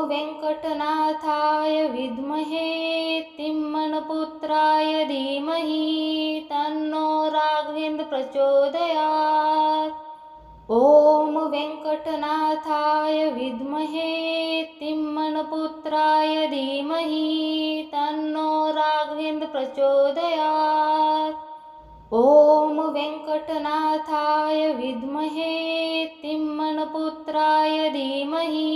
वेंकटनाथाय विद्महे तिम्मनपुत्राय धीमहि तन्नो राघवेन्द्र प्रचोदयात्। ॐ वेंकटनाथाय विद्महे तिम्मनपुत्राय धीमहि तन्नो राघवेन्द्र प्रचोदयात्। ॐ वेंकटनाथाय विद्महे तिम्मनपुत्राय धीमहि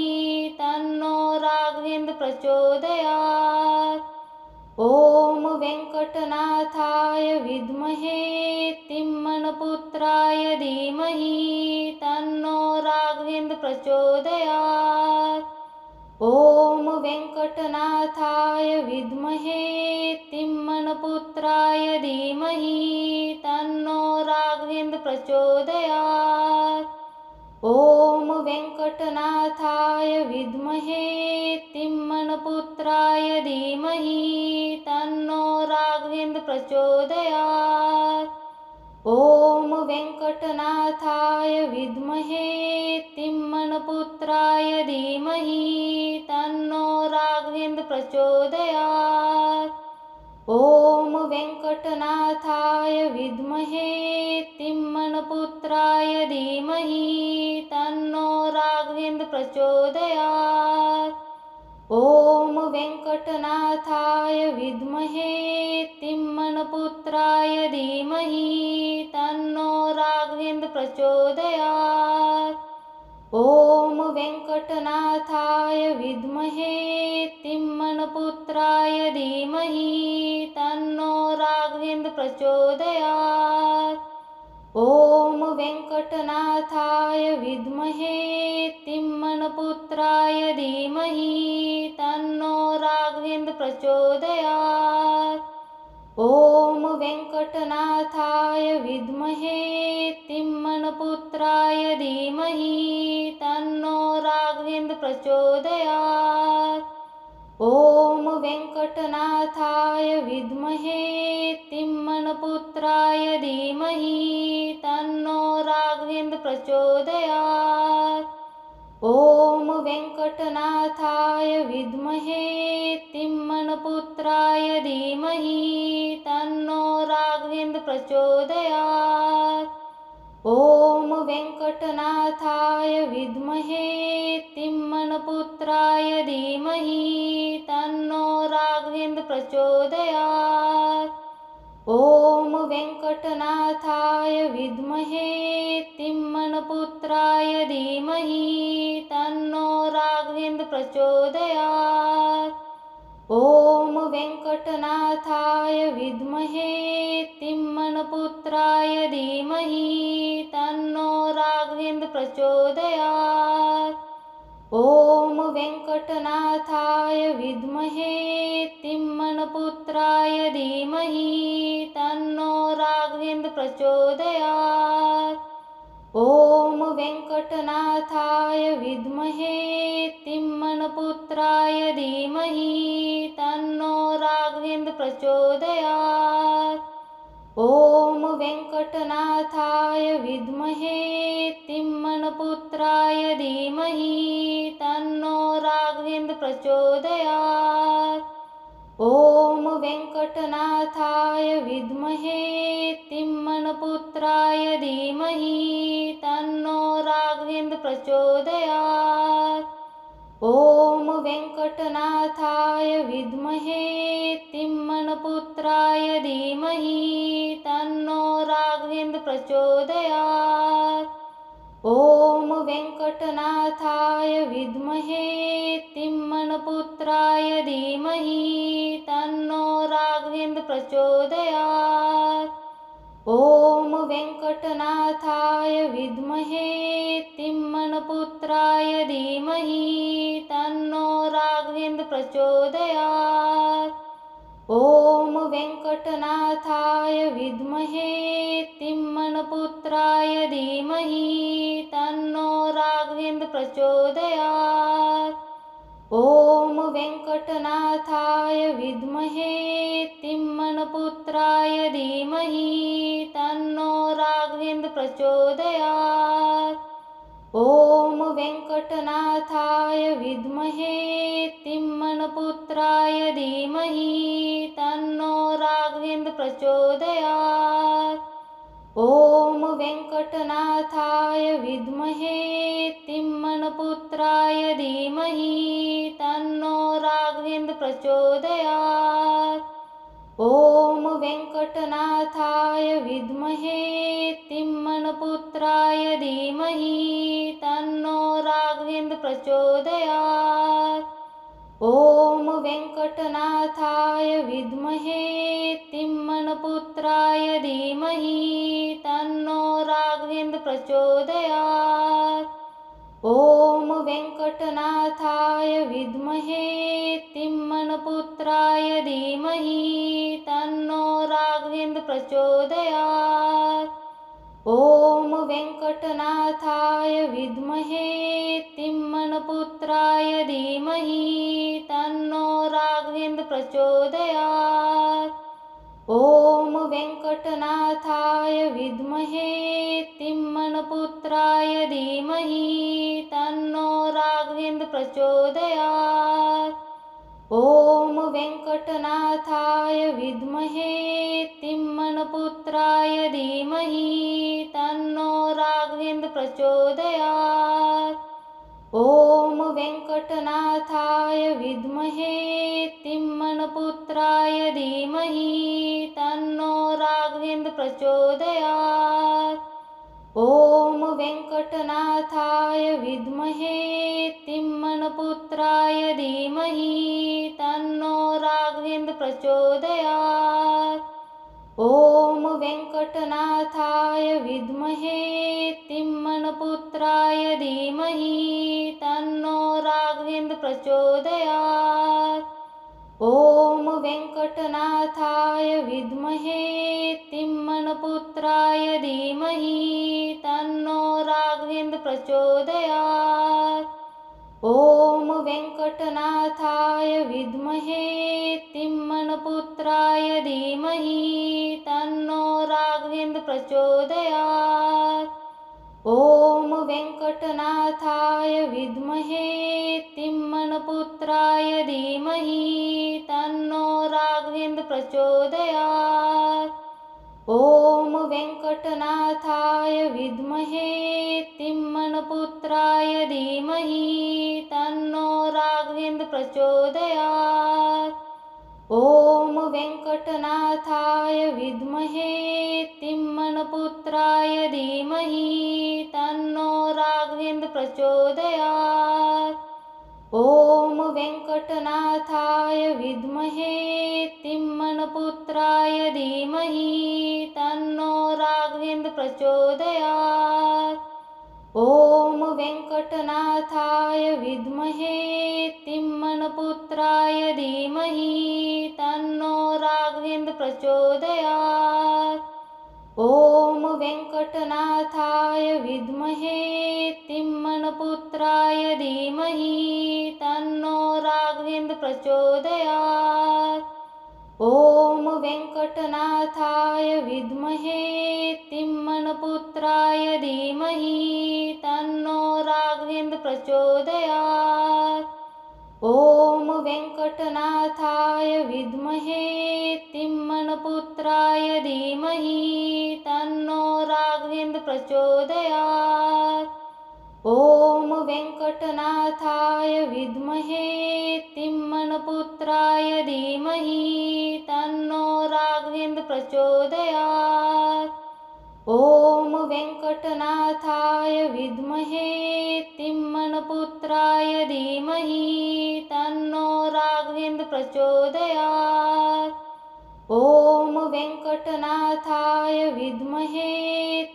तन्नो राघवेन्द्र प्रचोदयात्। ॐ वेंकटनाथाय विद्महे तिम्मनपुत्राय धीमहि तन्नो राघवेन्द्र प्रचोदयात्। ॐ वेंकटनाथाय विद्महे तिम्मनपुत्राय धीमहि तन्नो राघवेन्द्र प्रचोदयात्। ॐ वेंकटनाथाय विद्महे तिम्मनपुत्राय धीमहि तन्नो राघवेन्द्र प्रचोदयात्। ॐ वेंकटनाथाय विद्महे तिम्मनपुत्राय धीमहि तन्नो राघवेन्द्र प्रचोदयात्। ॐ वेंकटनाथाय विद्महे तिम्मनपुत्राय धीमहि तन्नो राघवेन्द्र प्रचोदयात्। ॐ वेंकटनाथाय विद्महे तिम्मनपुत्राय धीमहि तन्नो राघवेन्द्र प्रचोदयात्। ॐ वेंकटनाथाय विद्महे तिम्मनपुत्राय धीमहि तन्नो राघवेन्द्र प्रचोदयात्। ॐ वेंकटनाथाय विद्महे तिम्मनपुत्राय धीमहि तन्नो राघवेन्द्र प्रचोदयात्। ॐ वेंकटनाथाय विद्महे तिम्मनपुत्राय धीमहि तन्नो राघवेन्द्र प्रचोदयात्। ॐ वेंकटनाथाय विद्महे तिम्मनपुत्राय धीमहि तन्नो राघवेन्द्र प्रचोदयात्। ॐ वेंकटनाथाय विद्महे तिम्मनपुत्राय धीमहि तन्नो राघवेन्द्र प्रचोदयात्। ॐ वेंकटनाथाय विद्महे तिम्मनपुत्राय धीमहि तन्नो राघवेन्द्र प्रचोदयात्। ॐ वेंकटनाथाय विद्महे तिम्मनपुत्राय धीमहि तन्नो राघवेन्द्र प्रचोदयात्। ॐ वेंकटनाथाय विद्महे तिम्मनपुत्राय धीमहि तन्नो राघवेन्द्र प्रचोदयात्। ॐ वेंकटनाथाय विद्महे तिम्मनपुत्राय धीमहि तन्नो राघवेन्द्र प्रचोदयात्। ॐ वेंकटनाथाय विद्महे तिम्मनपुत्राय धीमहि तन्नो राघवेन्द्र प्रचोदयात्। ॐ वेंकटनाथाय विद्महे तिम्मनपुत्राय धीमहि तन्नो राघवेन्द्र प्रचोदयात्। ॐ वेंकटनाथाय विद्महे तिम्मनपुत्राय धीमहि तन्नो राघवेन्द्र प्रचोदयात्। ॐ वेंकटनाथाय विद्महे तिम्मनपुत्राय धीमहि तन्नो राघवेन्द्र प्रचोदयात्। ॐ वेंकटनाथाय विद्महे तिम्मनपुत्राय धीमहि तन्नो राघवेन्द्र प्रचोदयात्। ॐ वेंकटनाथाय विद्महे तिम्मनपुत्राय धीमहि तन्नो राघवेन्द्र प्रचोदयात्। ॐ वेंकटनाथाय विद्महे तिम्मनपुत्राय धीमहि तन्नो राघवेन्द्र प्रचोदयात्। ॐ वेंकटनाथाय विद्महे तिम्मनपुत्राय धीमहि तन्नो राघवेन्द्र प्रचोदयात्। ॐ वेङ्कटनाथाय विद्महे तिम्मनपुत्राय धीमहि तन्नो राघवेन्द्र प्रचोदयात्। ॐ वेङ्कटनाथाय विद्महे तिम्मनपुत्राय धीमहि तन्नो राघवेन्द्र प्रचोदयात्। ॐ वेङ्कटनाथाय विद्महे तिम्मनपुत्राय धीमहि तन्नो राघवेन्द्र प्रचोदयात्। ॐ वेङ्कटनाथाय विद्महे तिम्मनपुत्राय धीमहि तन्नो राघवेन्द्र प्रचोदयात्। ॐ वेङ्कटनाथाय विद्महे तिम्मनपुत्राय धीमहि तन्नो राघवेन्द्र प्रचोदयात्। ॐ वेङ्कटनाथाय विद्महे तिम्मनपुत्राय धीमहि तन्नो राघवेन्द्र प्रचोदयात्। ॐ वेङ्कटनाथाय विद्महे तिम्मनपुत्राय धीमहि तन्नो राघवेन्द्र प्रचोदयात्। ॐ वेङ्कटनाथाय विद्महे तिम्मनपुत्राय धीमहि तन्नो राघवेन्द्र प्रचोदयात्। ॐ वेङ्कटनाथाय विद्महे तिम्मनपुत्राय धीमहि तन्नो राघवेन्द्र प्रचोदयात्। ॐ वेङ्कटनाथाय विद्महे तिम्मनपुत्राय धीमहि तन्नो राघवेन्द्र प्रचोदयात्। ॐ वेङ्कटनाथाय विद्महे तिम्मनपुत्राय धीमहि तन्नो राघवेन्द्र प्रचोदयात्। ॐ वेङ्कटनाथाय विद्महे तिम्मनपुत्राय धीमहि तन्नो राघवेन्द्र प्रचोदयात्। ॐ वेङ्कटनाथाय विद्महे तिम्मनपुत्राय धीमहि तन्नो राघवेन्द्र प्रचोदयात्। ॐ वेङ्कटनाथाय विद्महे तिम्मनपुत्राय धीमहि तन्नो राघवेन्द्र प्रचोदयात्। ॐ वेङ्कटनाथाय विद्महे तिम्मनपुत्राय धीमहि तन्नो राघवेन्द्र प्रचोदयात्। ॐ वेङ्कटनाथाय विद्महे तिम्मनपुत्राय धीमहि तन्नो राघवेन्द्र प्रचोदयात्। ॐ वेङ्कटनाथाय विद्महे तिम्मनपुत्राय धीमहि तन्नो राघवेन्द्र प्रचोदयात्। ॐ वेङ्कटनाथाय विद्महे तिम्मनपुत्राय धीमहि तन्नो राघवेन्द्र प्रचोदयात्। ॐ वेङ्कटनाथाय विद्महे तिम्मनपुत्राय धीमहि तन्नो राघवेन्द्र प्रचोदयात्। ॐ वेङ्कटनाथाय विद्महे तिम्मनपुत्राय धीमहि तन्नो राघवेन्द्र प्रचोदयात्। ॐ वेङ्कटनाथाय विद्महे तिम्मनपुत्राय धीमहि तन्नो राघवेन्द्र प्रचोदयात्। ॐ वेङ्कटनाथाय विद्महे तिम्मनपुत्राय धीमहि तन्नो राघवेन्द्र प्रचोदयात्। ॐ वेङ्कटनाथाय विद्महे तिम्मनपुत्राय धीमहि तन्नो राघवेन्द्र प्रचोदयात्। ॐ वेङ्कटनाथाय विद्महे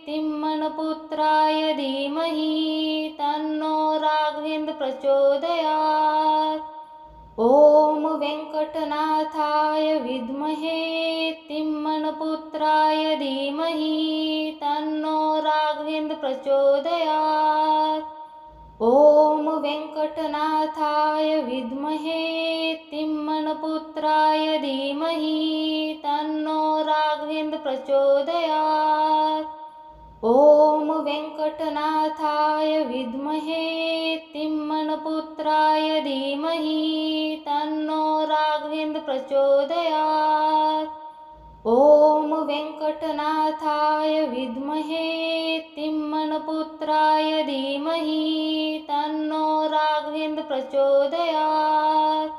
तिम्मनपुत्राय धीमहि तन्नो राघवेन्द्र प्रचोदयात्। ॐ वेङ्कटनाथाय विद्महे तिम्मनपुत्राय धीमहि तन्नो राघवेन्द्र प्रचोदयात्। ॐ वेङ्कटनाथाय विद्महे तिम्मनपुत्राय धीमहि तन्नो राघवेन्द्र प्रचोदयात्। ॐ वेङ्कटनाथाय विद्महे तिम्मनपुत्राय धीमहि तन्नो राघवेन्द्र प्रचोदयात्। ॐ वेङ्कटनाथाय विद्महे तिम्मनपुत्राय धीमहि तन्नो राघवेन्द्र प्रचोदयात्।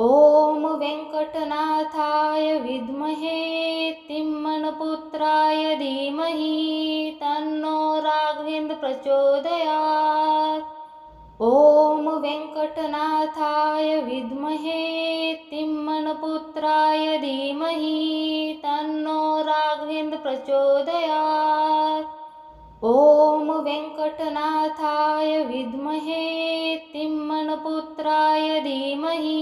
ॐ वेङ्कटनाथाय विद्महे तिम्मनपुत्राय धीमहि तन्नो राघवेन्द्र प्रचोदयात्। ॐ वेङ्कटनाथाय विद्महे तिम्मनपुत्राय धीमहि तन्नो राघवेन्द्र प्रचोदयात्। ॐ वेङ्कटनाथाय विद्महे तिम्मनपुत्राय धीमहि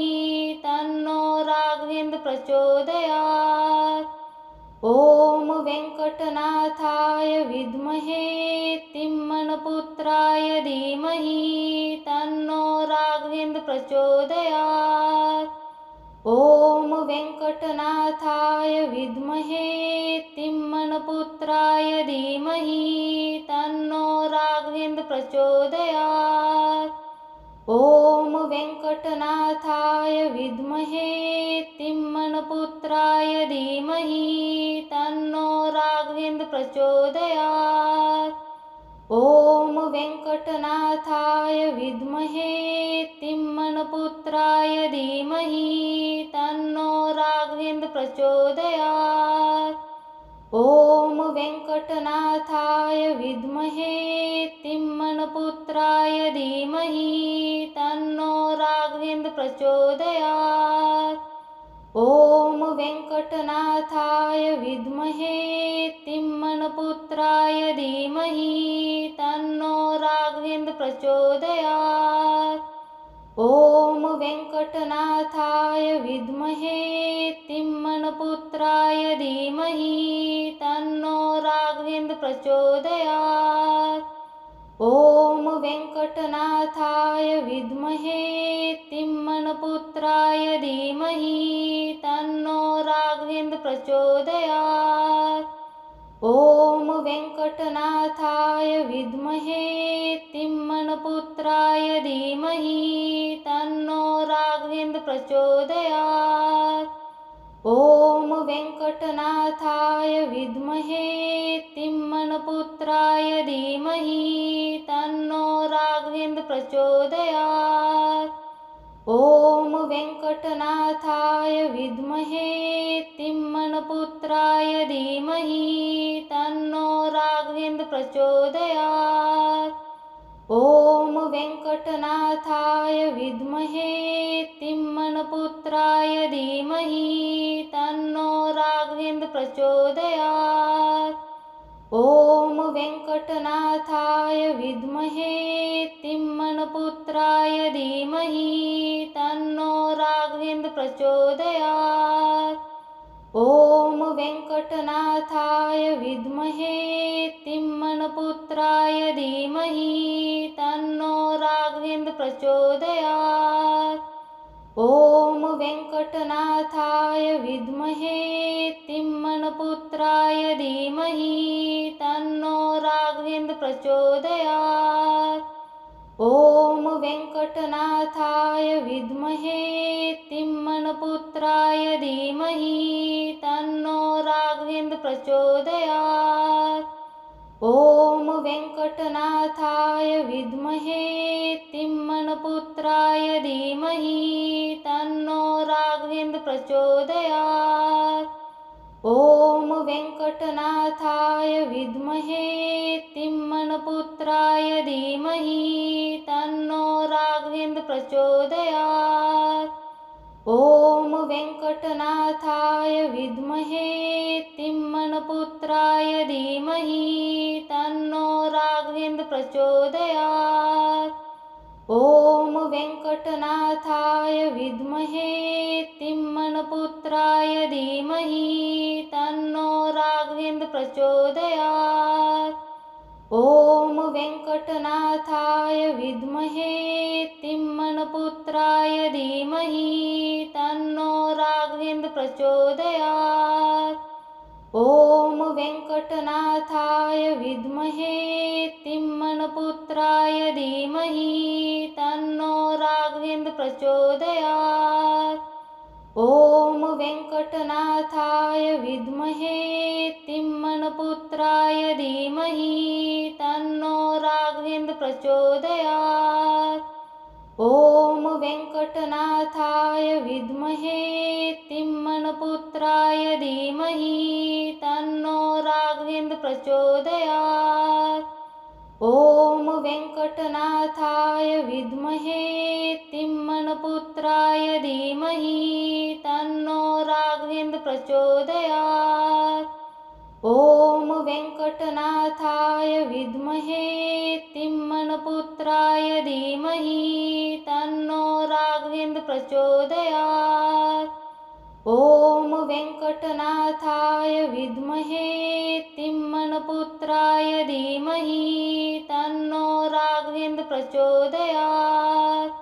तन्नो राघवेन्द्र प्रचोदयात्। ॐ वेङ्कटनाथाय विद्महे तिम्मनपुत्राय धीमहि तन्नो राघवेन्द्र प्रचोदयात्। ॐ वेङ्कटनाथाय विद्महे तिम्मनपुत्राय धीमहि तन्नो राघवेन्द्र प्रचोदयात्। ॐ वेङ्कटनाथाय विद्महे तिम्मनपुत्राय धीमहि तन्नो राघवेन्द्र प्रचोदयात्। ॐ वेङ्कटनाथाय विद्महे तिम्मनपुत्राय धीमहि तन्नो राघवेन्द्र प्रचोदयात्। ॐ वेङ्कटनाथाय विद्महे तिम्मनपुत्राय धीमहि तन्नो राघवेन्द्र प्रचोदयात्। ॐ वेङ्कटनाथाय विद्महे तिम्मनपुत्राय धीमहि तन्नो राघवेन्द्र प्रचोदयात्। ॐ वेङ्कटनाथाय विद्महे तिम्मनपुत्राय धीमहि तन्नो राघवेन्द्र प्रचोदयात्। ॐ वेङ्कटनाथाय विद्महे तिम्मनपुत्राय धीमहि तन्नो राघवेन्द्र प्रचोदयात्। ॐ वेङ्कटनाथाय विद्महे तिम्मनपुत्राय धीमहि तन्नो राघवेन्द्र प्रचोदयात्। ॐ वेङ्कटनाथाय विद्महे तिम्मनपुत्राय धीमहि तन्नो राघवेन्द्र प्रचोदयात्। ॐ वेङ्कटनाथाय विद्महे तिम्मनपुत्राय धीमहि तन्नो राघवेन्द्र प्रचोदयात्। ॐ वेङ्कटनाथाय विद्महे तिम्मनपुत्राय धीमहि तन्नो राघवेन्द्र प्रचोदयात्। ॐ वेङ्कटनाथाय विद्महे तिम्मनपुत्राय धीमहि तन्नो राघवेन्द्र प्रचोदयात्। ॐ वेङ्कटनाथाय विद्महे तिम्मनपुत्राय धीमहि तन्नो राघवेन्द्र प्रचोदयात्। ॐ वेङ्कटनाथाय विद्महे तिम्मनपुत्राय धीमहि तन्नो राघवेन्द्र प्रचोदयात्। ॐ वेङ्कटनाथाय विद्महे तिम्मनपुत्राय धीमहि तन्नो राघवेन्द्र प्रचोदयात्। ॐ वेङ्कटनाथाय विद्महे तिम्मनपुत्राय धीमहि तन्नो राघवेन्द्र प्रचोदयात्। ॐ वेङ्कटनाथाय विद्महे तिम्मनपुत्राय धीमहि तन्नो राघवेन्द्र प्रचोदयात्। ॐ वेङ्कटनाथाय विद्महे तिम्मनपुत्राय धीमहि तन्नो राघवेन्द्र प्रचोदयात्। ॐ वेङ्कटनाथाय विद्महे तिम्मनपुत्राय धीमहि तन्नो राघवेन्द्र प्रचोदयात्। ॐ वेङ्कटनाथाय विद्महे तिम्मनपुत्राय धीमहि तन्नो राघवेन्द्र प्रचोदयात्। ॐ वेङ्कटनाथाय विद्महे तिम्मनपुत्राय धीमहि तन्नो राघवेन्द्र प्रचोदयात्। ॐ वेङ्कटनाथाय विद्महे तिम्मनपुत्राय धीमहि तन्नो राघवेन्द्र प्रचोदयात्। ॐ वेङ्कटनाथाय विद्महे तिम्मनपुत्राय धीमहि तन्नो राघवेन्द्र प्रचोदयात्। ॐ वेङ्कटनाथाय विद्महे तिम्मनपुत्राय धीमहि तन्नो राघवेन्द्र प्रचोदयात्। ॐ वेङ्कटनाथाय विद्महे तिम्मनपुत्राय धीमहि तन्नो राघवेन्द्र प्रचोदयात्। ॐ वेङ्कटनाथाय विद्महे तिम्मनपुत्राय धीमहि तन्नो राघवेन्द्र प्रचोदयात्।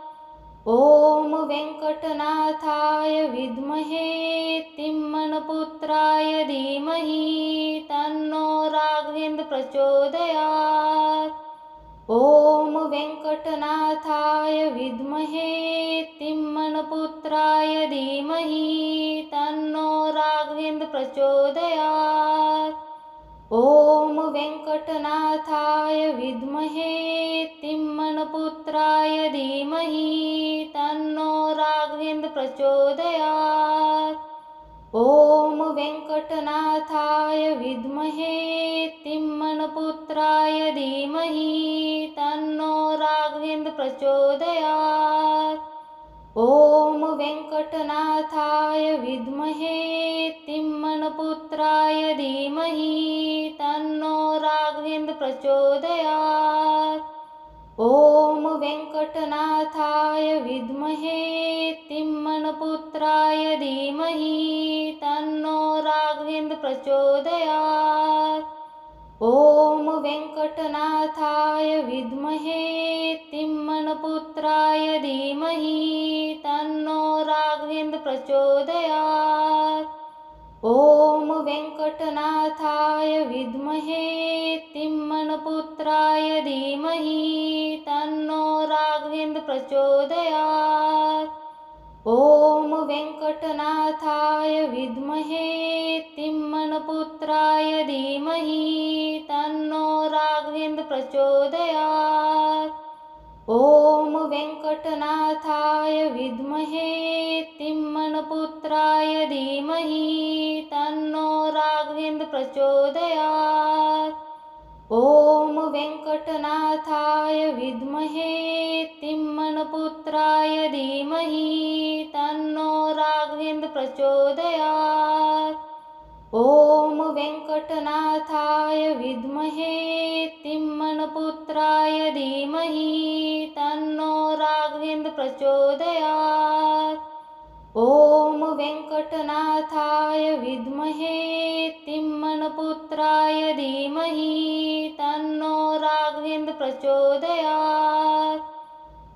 ॐ वेङ्कटनाथाय विद्महे तिम्मनपुत्राय धीमहि तन्नो राघवेन्द्र प्रचोदयात्। ॐ वेङ्कटनाथाय विद्महे तिम्मनपुत्राय धीमहि तन्नो राघवेन्द्र प्रचोदयात्। ॐ वेङ्कटनाथाय विद्महे तिम्मनपुत्राय धीमहि तन्नो राघवेन्द्र प्रचोदयात्। ॐ वेङ्कटनाथाय विद्महे तिम्मनपुत्राय धीमहि तन्नो राघवेन्द्र प्रचोदयात्। ॐ वेङ्कटनाथाय विद्महे तिम्मनपुत्राय धीमहि तन्नो राघवेन्द्र प्रचोदयात्। ॐ वेङ्कटनाथाय विद्महे तिम्मनपुत्राय धीमहि तन्नो राघवेन्द्र प्रचोदयात्। ॐ वेङ्कटनाथाय विद्महे तिम्मनपुत्राय धीमहि तन्नो राघवेन्द्र प्रचोदयात्। ॐ वेङ्कटनाथाय विद्महे तिम्मनपुत्राय धीमहि तन्नो राघवेन्द्र प्रचोदयात्। ॐ वेङ्कटनाथाय विद्महे तिम्मनपुत्राय धीमहि तन्नो राघवेन्द्र प्रचोदयात्। ॐ वेङ्कटनाथाय विद्महे तिम्मनपुत्राय धीमहि तन्नो राघवेन्द्र प्रचोदयात्। ॐ वेङ्कटनाथाय विद्महे तिम्मनपुत्राय धीमहि तन्नो राघवेन्द्र प्रचोदयात्। ॐ वेङ्कटनाथाय विद्महे तिम्मनपुत्राय धीमहि तन्नो राघवेन्द्र प्रचोदयात्। ॐ वेङ्कटनाथाय विद्महे तिम्मनपुत्राय धीमहि तन्नो राघवेन्द्र प्रचोदयात्।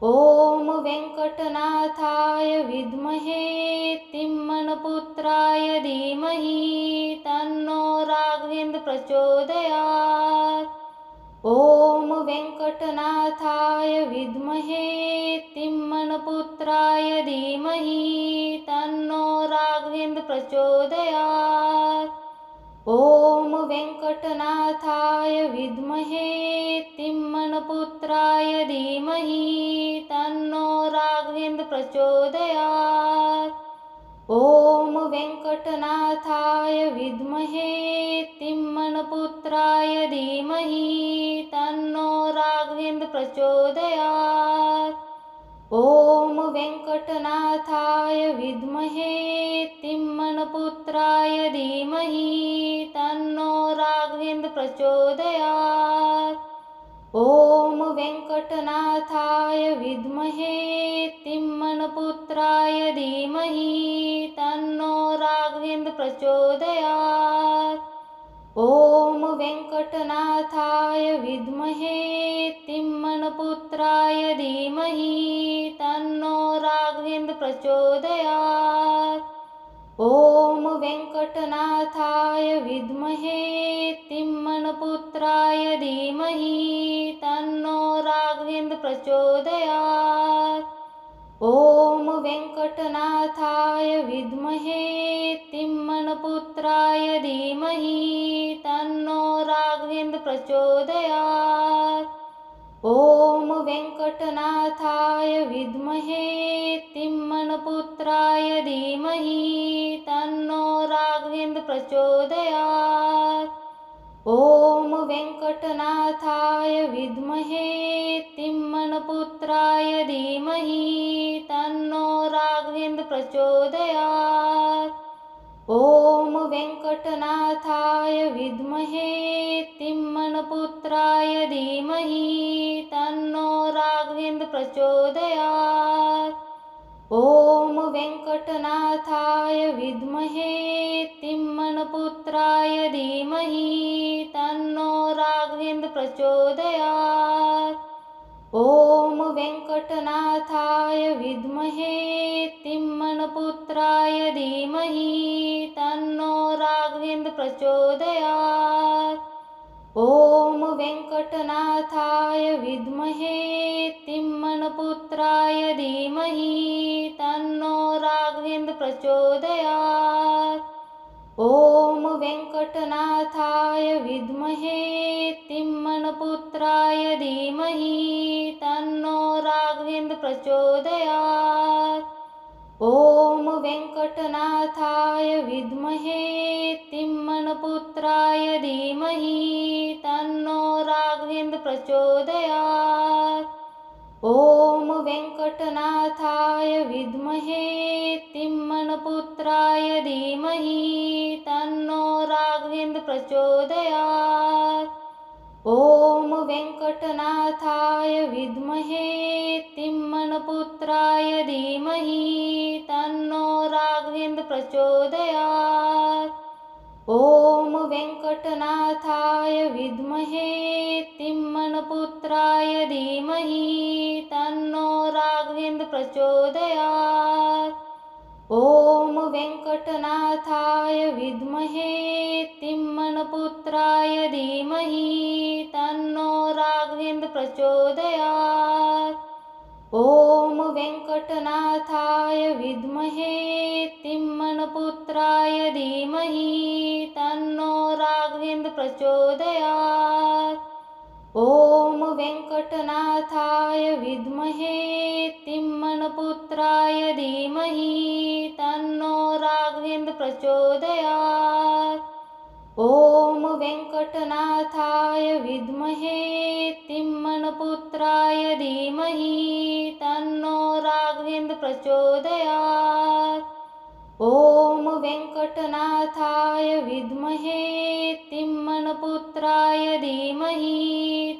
ॐ वेङ्कटनाथाय विद्महे तिम्मनपुत्राय धीमहि तन्नो राघवेन्द्र प्रचोदयात्। ॐ वेङ्कटनाथाय विद्महे तिम्मनपुत्राय धीमहि तन्नो राघवेन्द्र प्रचोदयात्। ॐ वेङ्कटनाथाय विद्महे तिम्मनपुत्राय धीमहि तन्नो राघवेन्द्र प्रचोदयात्। ॐ वेङ्कटनाथाय विद्महे तिम्मनपुत्राय धीमहि तन्नो राघवेन्द्र प्रचोदयात्। ॐ वेङ्कटनाथाय विद्महे तिम्मनपुत्राय धीमहि तन्नो राघवेन्द्र प्रचोदयात्। ॐ वेङ्कटनाथाय विद्महे तिम्मनपुत्राय धीमहि तन्नो राघवेन्द्र प्रचोदयात्। ॐ वेङ्कटनाथाय विद्महे तिम्मनपुत्राय धीमहि तन्नो राघवेन्द्र प्रचोदयात्। ॐ वेङ्कटनाथाय विद्महे तिम्मनपुत्राय धीमहि तन्नो राघवेन्द्र प्रचोदयात्। ॐ वेङ्कटनाथाय विद्महे तिम्मनपुत्राय धीमहि तन्नो राघवेन्द्र प्रचोदयात्। ॐ वेङ्कटनाथाय विद्महे तिम्मनपुत्राय धीमहि तन्नो राघवेन्द्र प्रचोदयात्। ॐ वेङ्कटनाथाय विद्महे तिम्मनपुत्राय धीमहि तन्नो राघवेन्द्र प्रचोदयात्। ॐ वेङ्कटनाथाय विद्महे तिम्मनपुत्राय धीमहि तन्नो राघवेन्द्र प्रचोदयात्। ॐ वेङ्कटनाथाय विद्महे तिम्मनपुत्राय धीमहि तन्नो राघवेन्द्र प्रचोदयात्। ॐ वेङ्कटनाथाय विद्महे तिम्मनपुत्राय धीमहि तन्नो राघवेन्द्र प्रचोदयात्। ॐ वेङ्कटनाथाय विद्महे तिम्मनपुत्राय धीमहि तन्नो राघवेन्द्र प्रचोदयात्। ॐ वेङ्कटनाथाय विद्महे तिम्मनपुत्राय धीमहि तन्नो राघवेन्द्र प्रचोदयात्। ॐ वेङ्कटनाथाय विद्महे तिम्मनपुत्राय धीमहि तन्नो राघवेन्द्र प्रचोदयात्। ॐ वेङ्कटनाथाय विद्महे तिम्मनपुत्राय धीमहि तन्नो राघवेन्द्र प्रचोदयात्। ॐ वेङ्कटनाथाय विद्महे तिम्मनपुत्राय धीमहि तन्नो राघवेन्द्र प्रचोदयात्। ॐ वेङ्कटनाथाय विद्महे तिम्मनपुत्राय धीमहि तन्नो राघवेन्द्र प्रचोदयात्। ॐ वेङ्कटनाथाय विद्महे तिम्मनपुत्राय धीमहि तन्नो राघवेन्द्र प्रचोदयात्। ॐ वेङ्कटनाथाय विद्महे तिम्मनपुत्राय धीमहि तन्नो राघवेन्द्र प्रचोदयात्। ॐ वेङ्कटनाथाय विद्महे तिम्मनपुत्राय धीमहि तन्नो राघवेन्द्र प्रचोदयात्। ॐ वेङ्कटनाथाय विद्महे तिम्मनपुत्राय धीमहि तन्नो राघवेन्द्र प्रचोदयात्। ॐ वेङ्कटनाथाय विद्महे तिम्मनपुत्राय धीमहि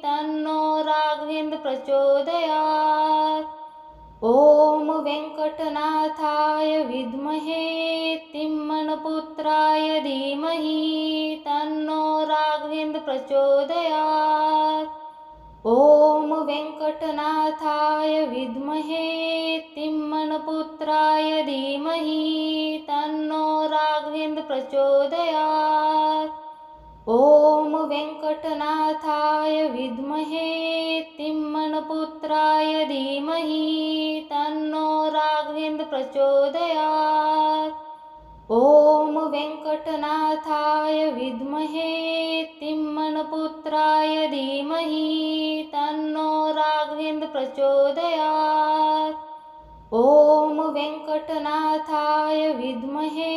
तन्नो राघवेन्द्र प्रचोदयात्। ॐ वेङ्कटनाथाय विद्महे तिम्मनपुत्राय धीमहि तन्नो राघवेन्द्र प्रचोदयात्। ॐ वेङ्कटनाथाय विद्महे तिम्मनपुत्राय धीमहि तन्नो राघवेन्द्र प्रचोदयात्। ॐ वेङ्कटनाथाय विद्महे तिम्मनपुत्राय धीमहि तन्नो राघवेन्द्र प्रचोदयात्। ॐ वेङ्कटनाथाय विद्महे तिम्मनपुत्राय धीमहि तन्नो राघवेन्द्र प्रचोदयात्। ॐ वेङ्कटनाथाय विद्महे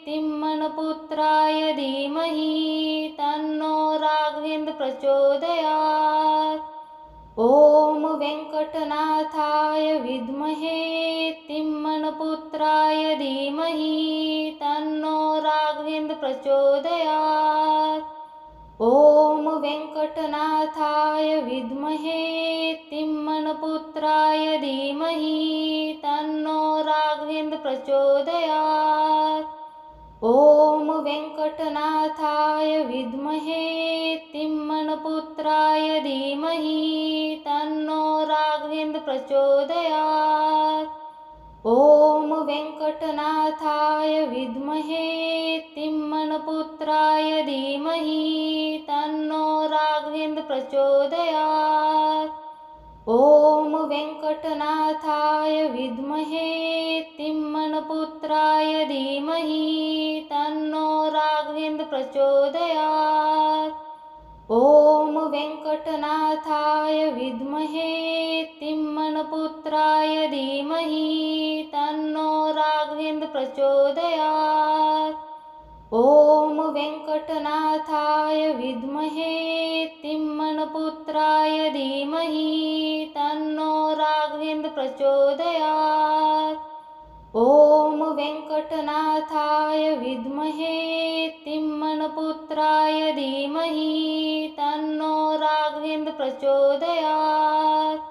तिम्मनपुत्राय धीमहि तन्नो राघवेन्द्र प्रचोदयात्। ॐ वेङ्कटनाथाय विद्महे तिम्मनपुत्राय धीमहि तन्नो राघवेन्द्र प्रचोदयात्। ॐ वेङ्कटनाथाय विद्महे तिम्मनपुत्राय धीमहि तन्नो राघवेन्द्र प्रचोदयात्। ॐ वेङ्कटनाथाय विद्महे तिम्मनपुत्राय धीमहि तन्नो राघवेन्द्र प्रचोदयात्। ॐ वेङ्कटनाथाय विद्महे तिम्मनपुत्राय धीमहि तन्नो राघवेन्द्र प्रचोदयात्। ॐ वेङ्कटनाथाय विद्महे तिम्मनपुत्राय धीमहि तन्नो राघवेन्द्र प्रचोदयात्। ॐ वेङ्कटनाथाय विद्महे तिम्मनपुत्राय धीमहि तन्नो राघवेन्द्र प्रचोदयात्। ॐ वेङ्कटनाथाय विद्महे तिम्मनपुत्राय धीमहि तन्नो राघवेन्द्र प्रचोदयात्। ॐ वेङ्कटनाथाय विद्महे तिम्मनपुत्राय धीमहि तन्नो राघवेन्द्र प्रचोदयात्।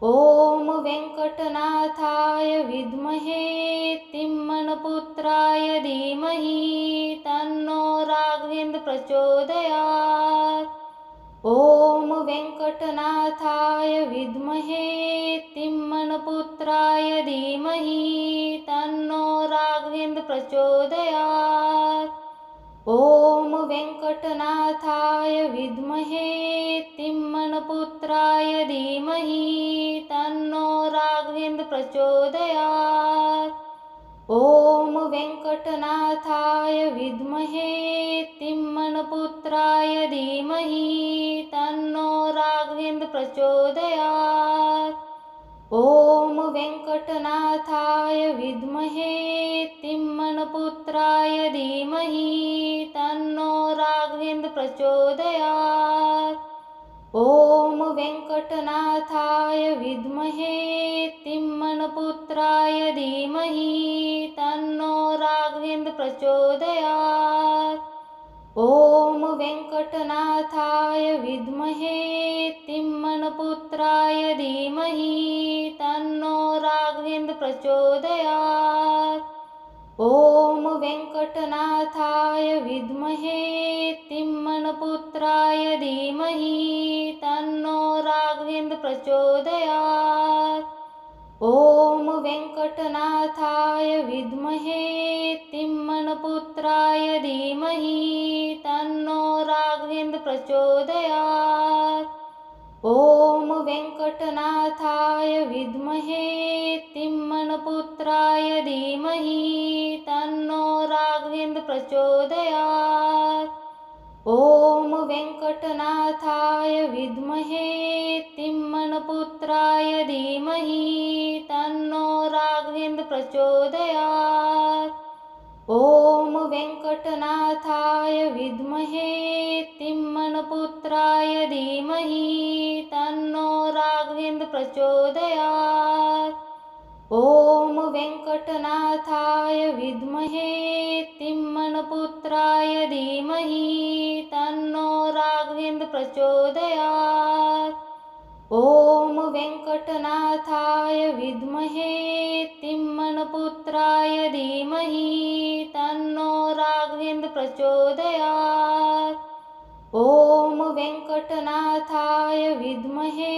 ॐ वेङ्कटनाथाय विद्महे तिम्मनपुत्राय धीमहि तन्नो राघवेन्द्र प्रचोदयात्। ॐ वेङ्कटनाथाय विद्महे तिम्मनपुत्राय धीमहि तन्नो राघवेन्द्र प्रचोदयात्। ॐ वेङ्कटनाथाय विद्महे तिम्मनपुत्राय धीमहि तन्नो राघवेन्द्र प्रचोदयात्। ॐ वेङ्कटनाथाय विद्महे तिम्मनपुत्राय धीमहि तन्नो राघवेन्द्र प्रचोदयात्। ॐ वेङ्कटनाथाय विद्महे तिम्मनपुत्राय धीमहि तन्नो राघवेन्द्र प्रचोदयात्। ॐ वेङ्कटनाथाय विद्महे तिम्मनपुत्राय धीमहि तन्नो राघवेन्द्र प्रचोदयात्। ॐ वेङ्कटनाथाय विद्महे तिम्मनपुत्राय धीमहि तन्नो राघवेन्द्र प्रचोदयात्। ॐ वेङ्कटनाथाय विद्महे तिम्मनपुत्राय धीमहि तन्नो राघवेन्द्र प्रचोदयात्। ॐ वेङ्कटनाथाय विद्महे तिम्मनपुत्राय धीमहि तन्नो राघवेन्द्र प्रचोदयात्। ॐ वेङ्कटनाथाय विद्महे तिम्मनपुत्राय धीमहि तन्नो राघवेन्द्र प्रचोदयात्। ॐ वेङ्कटनाथाय विद्महे तिम्मनपुत्राय धीमहि तन्नो राघवेन्द्र प्रचोदयात्। ॐ वेङ्कटनाथाय विद्महे तिम्मनपुत्राय धीमहि तन्नो राघवेन्द्र प्रचोदयात्। ॐ वेङ्कटनाथाय विद्महे तिम्मनपुत्राय धीमहि तन्नो राघवेन्द्र प्रचोदयात्। ॐ वेङ्कटनाथाय विद्महे तिम्मनपुत्राय धीमहि तन्नो राघवेन्द्र प्रचोदयात्। ॐ वेङ्कटनाथाय विद्महे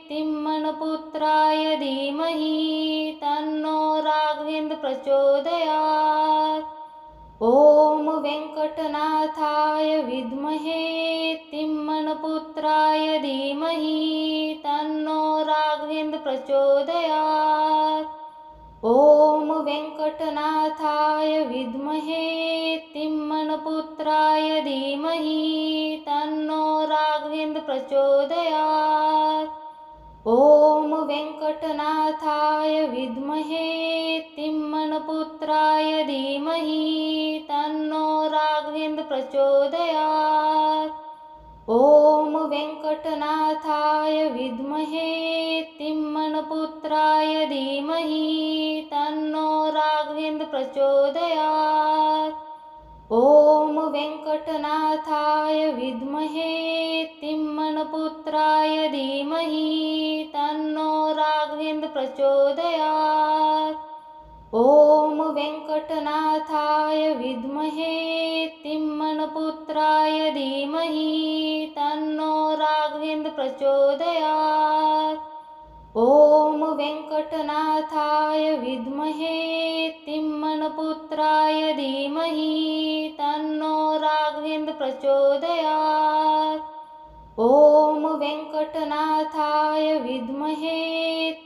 तिम्मनपुत्राय धीमहि तन्नो राघवेन्द्र प्रचोदयात्। ॐ वेङ्कटनाथाय विद्महे तिम्मनपुत्राय धीमहि तन्नो राघवेन्द्र प्रचोदयात्। ॐ वेङ्कटनाथाय विद्महे तिम्मनपुत्राय धीमहि तन्नो राघवेन्द्र प्रचोदयात्। ॐ वेङ्कटनाथाय विद्महे तिम्मनपुत्राय धीमहि तन्नो राघवेन्द्र प्रचोदयात्। ॐ वेङ्कटनाथाय विद्महे तिम्मनपुत्राय धीमहि तन्नो राघवेन्द्र प्रचोदयात्। ॐ वेङ्कटनाथाय विद्महे तिम्मनपुत्राय धीमहि तन्नो राघवेन्द्र प्रचोदयात्। ॐ वेङ्कटनाथाय विद्महे तिम्मनपुत्राय धीमहि तन्नो राघवेन्द्र प्रचोदयात्। ॐ वेङ्कटनाथाय विद्महे तिम्मनपुत्राय धीमहि तन्नो राघवेन्द्र प्रचोदयात्। ॐ वेङ्कटनाथाय विद्महे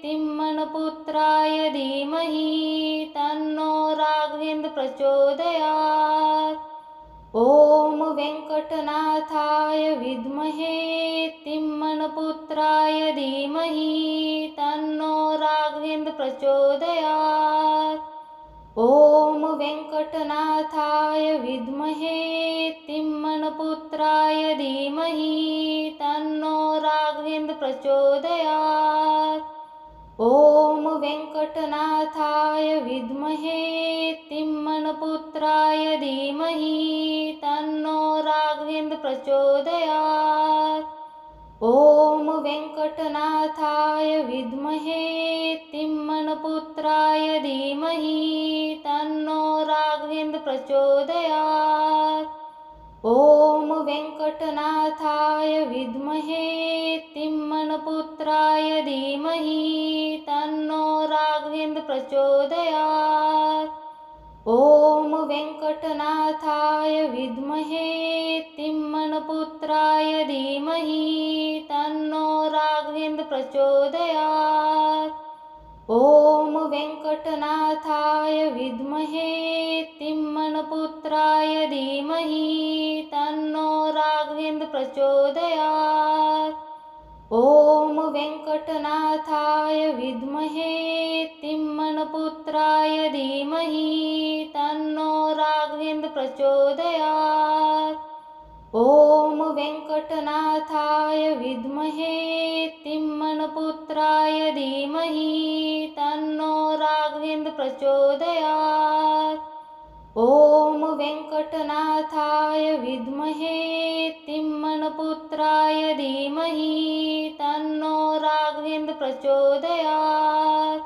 तिम्मनपुत्राय धीमहि तन्नो राघवेन्द्र प्रचोदयात्। ॐ वेङ्कटनाथाय विद्महे तिम्मनपुत्राय धीमहि तन्नो राघवेन्द्र प्रचोदयात्। ॐ वेङ्कटनाथाय विद्महे तिम्मनपुत्राय धीमहि तन्नो राघवेन्द्र प्रचोदयात्। ॐ वेङ्कटनाथाय विद्महे तिम्मनपुत्राय धीमहि तन्नो राघवेन्द्र प्रचोदयात्। ॐ वेङ्कटनाथाय विद्महे तिम्मनपुत्राय धीमहि तन्नो राघवेन्द्र प्रचोदयात्। ॐ वेङ्कटनाथाय विद्महे तिम्मनपुत्राय धीमहि तन्नो राघवेन्द्र प्रचोदयात्। ॐ वेङ्कटनाथाय विद्महे तिम्मनपुत्राय धीमहि तन्नो राघवेन्द्र प्रचोदयात्। ॐ वेङ्कटनाथाय विद्महे तिम्मनपुत्राय धीमहि तन्नो राघवेन्द्र प्रचोदयात्। ॐ वेङ्कटनाथाय विद्महे तिम्मनपुत्राय धीमहि तन्नो राघवेन्द्र प्रचोदयात्। ॐ वेङ्कटनाथाय विद्महे तिम्मनपुत्राय धीमहि तन्नो राघवेन्द्र प्रचोदयात्। ॐ वेङ्कटनाथाय विद्महे तिम्मनपुत्राय धीमहि तन्नो राघवेन्द्र प्रचोदयात्।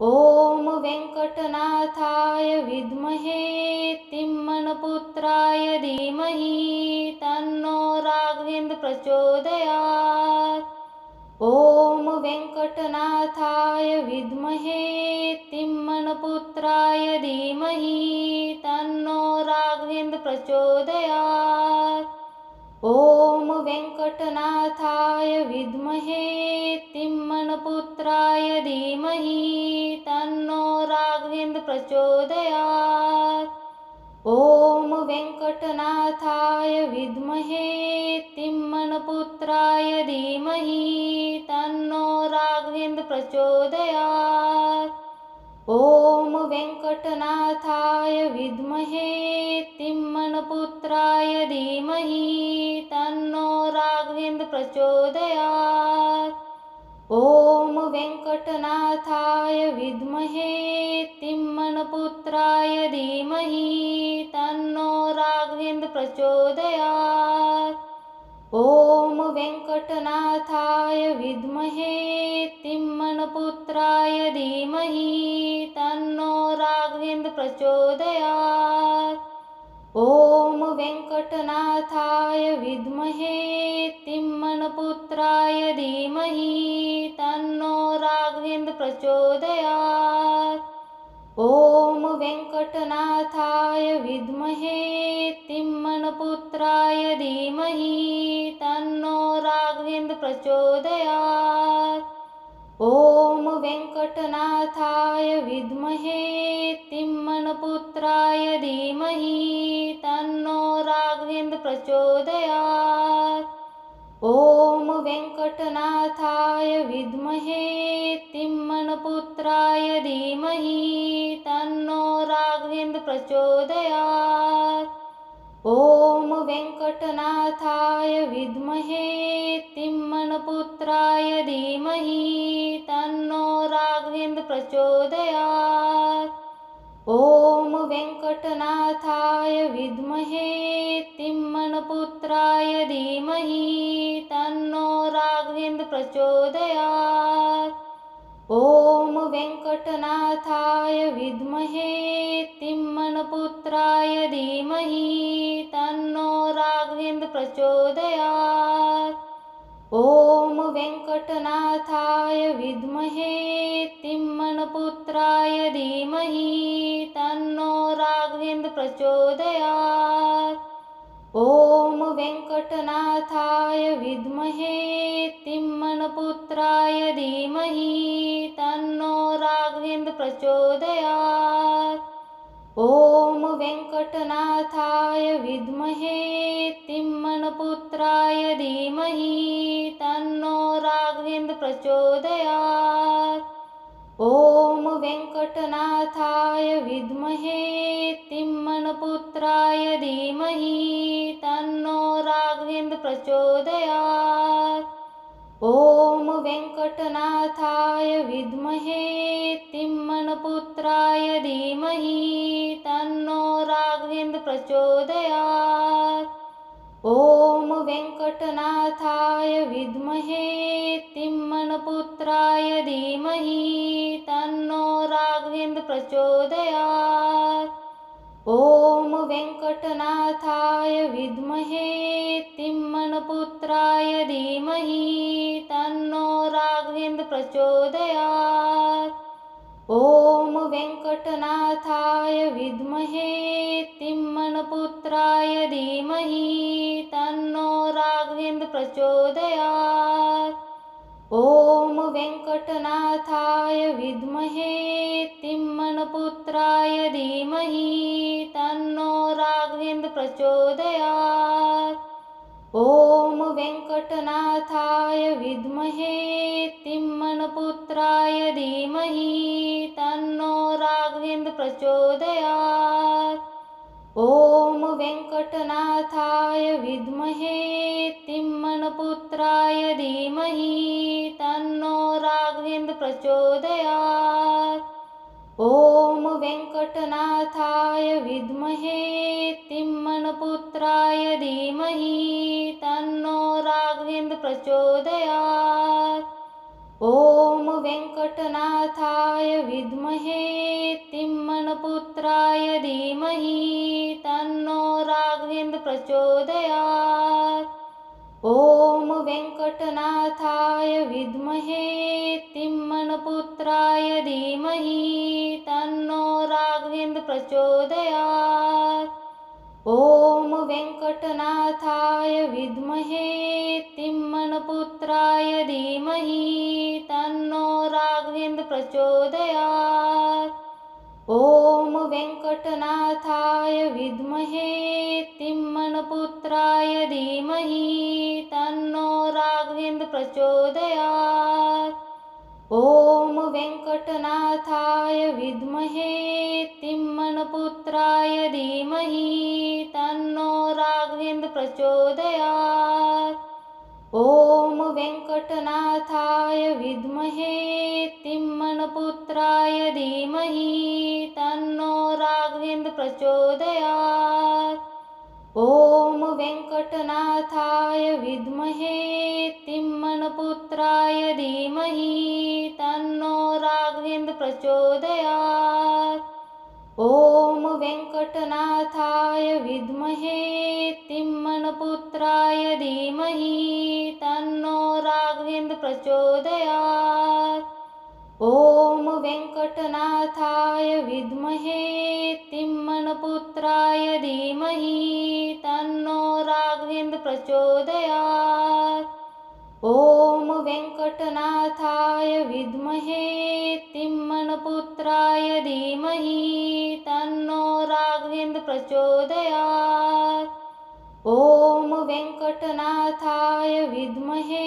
ॐ वेङ्कटनाथाय विद्महे तिम्मनपुत्राय धीमहि तन्नो राघवेन्द्र प्रचोदयात्। ॐ वेङ्कटनाथाय विद्महे तिम्मनपुत्राय धीमहि तन्नो राघवेन्द्र प्रचोदयात्। ॐ वेङ्कटनाथाय विद्महे तिम्मनपुत्राय धीमहि तन्नो राघवेन्द्र प्रचोदयात्। ॐ वेङ्कटनाथाय विद्महे तिम्मनपुत्राय धीमहि तन्नो राघवेन्द्र प्रचोदयात्। ॐ वेङ्कटनाथाय विद्महे तिम्मनपुत्राय धीमहि तन्नो राघवेन्द्र प्रचोदयात्। ॐ वेङ्कटनाथाय विद्महे तिम्मनपुत्राय धीमहि तन्नो राघवेन्द्र प्रचोदयात्। ॐ वेङ्कटनाथाय विद्महे तिम्मनपुत्राय धीमहि तन्नो राघवेन्द्र प्रचोदयात्। ॐ वेङ्कटनाथाय विद्महे तिम्मनपुत्राय धीमहि तन्नो राघवेन्द्र प्रचोदयात्। ॐ वेङ्कटनाथाय विद्महे तिम्मनपुत्राय धीमहि तन्नो राघवेन्द्र प्रचोदयात्। ॐ वेङ्कटनाथाय विद्महे तिम्मनपुत्राय धीमहि तन्नो राघवेन्द्र प्रचोदयात्। ॐ वेङ्कटनाथाय विद्महे तिम्मनपुत्राय धीमहि तन्नो राघवेन्द्र प्रचोदयात्। ॐ वेङ्कटनाथाय विद्महे तिम्मनपुत्राय धीमहि तन्नो राघवेन्द्र प्रचोदयात्। ॐ वेङ्कटनाथाय विद्महे तिम्मनपुत्राय धीमहि तन्नो राघवेन्द्र प्रचोदयात्। ॐ वेङ्कटनाथाय विद्महे तिम्मनपुत्राय धीमहि तन्नो राघवेन्द्र प्रचोदयात्। ॐ वेङ्कटनाथाय विद्महे तिम्मनपुत्राय धीमहि तन्नो राघवेन्द्र प्रचोदयात्। ॐ वेङ्कटनाथाय विद्महे तिम्मनपुत्राय धीमहि तन्नो राघवेन्द्र प्रचोदयात्। ॐ वेङ्कटनाथाय विद्महे तिम्मनपुत्राय धीमहि तन्नो राघवेन्द्र प्रचोदयात्। ॐ वेङ्कटनाथाय विद्महे तिम्मनपुत्राय धीमहि तन्नो राघवेन्द्र प्रचोदयात्। ॐ वेङ्कटनाथाय विद्महे तिम्मनपुत्राय धीमहि तन्नो राघवेन्द्र प्रचोदयात्। ॐ वेङ्कटनाथाय विद्महे तिम्मनपुत्राय धीमहि तन्नो राघवेन्द्र प्रचोदयात्। ॐ वेङ्कटनाथाय विद्महे तिम्मनपुत्राय धीमहि तन्नो राघवेन्द्र प्रचोदयात्। ॐ वेङ्कटनाथाय विद्महे तिम्मनपुत्राय धीमहि तन्नो राघवेन्द्र प्रचोदयात्। ॐ वेङ्कटनाथाय विद्महे तिम्मनपुत्राय धीमहि तन्नो राघवेन्द्र प्रचोदयात्। ॐ वेङ्कटनाथाय विद्महे तिम्मनपुत्राय धीमहि तन्नो राघवेन्द्र प्रचोदयात्। ॐ वेङ्कटनाथाय विद्महे तिम्मनपुत्राय धीमहि तन्नो राघवेन्द्र प्रचोदयात्। ॐ वेङ्कटनाथाय विद्महे तिम्मनपुत्राय धीमहि तन्नो राघवेन्द्र प्रचोदयात्। ॐ वेङ्कटनाथाय विद्महे तिम्मनपुत्राय धीमहि तन्नो राघवेन्द्र प्रचोदयात्। ॐ वेङ्कटनाथाय विद्महे तिम्मनपुत्राय धीमहि तन्नो राघवेन्द्र प्रचोदयात्। ॐ वेङ्कटनाथाय विद्महे तिम्मनपुत्राय धीमहि तन्नो राघवेन्द्र प्रचोदयात्। ॐ वेङ्कटनाथाय विद्महे तिम्मनपुत्राय धीमहि तन्नो राघवेन्द्र प्रचोदयात्। ॐ वेङ्कटनाथाय विद्महे तिम्मनपुत्राय धीमहि तन्नो राघवेन्द्र प्रचोदयात्। ॐ वेङ्कटनाथाय विद्महे तिम्मनपुत्राय धीमहि तन्नो राघवेन्द्र प्रचोदयात्। ॐ वेङ्कटनाथाय विद्महे तिम्मनपुत्राय धीमहि तन्नो राघवेन्द्र प्रचोदयात्। ॐ वेङ्कटनाथाय विद्महे तिम्मनपुत्राय धीमहि तन्नो राघवेन्द्र प्रचोदयात्। ॐ वेङ्कटनाथाय विद्महे तिम्मनपुत्राय धीमहि तन्नो राघवेन्द्र प्रचोदयात्। ॐ वेङ्कटनाथाय विद्महे तिम्मनपुत्राय धीमहि तन्नो राघवेन्द्र प्रचोदयात्। ॐ वेङ्कटनाथाय विद्महे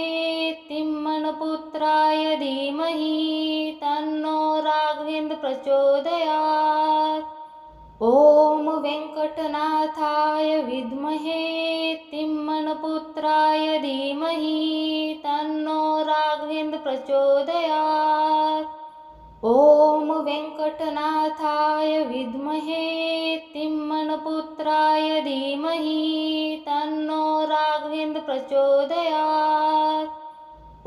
तिम्मनपुत्राय धीमहि तन्नो राघवेन्द्र प्रचोदयात्। ॐ वेङ्कटनाथाय विद्महे तिम्मनपुत्राय धीमहि तन्नो राघवेन्द्र प्रचोदयात्। ॐ वेङ्कटनाथाय विद्महे तिम्मनपुत्राय धीमहि तन्नो राघवेन्द्र प्रचोदयात्।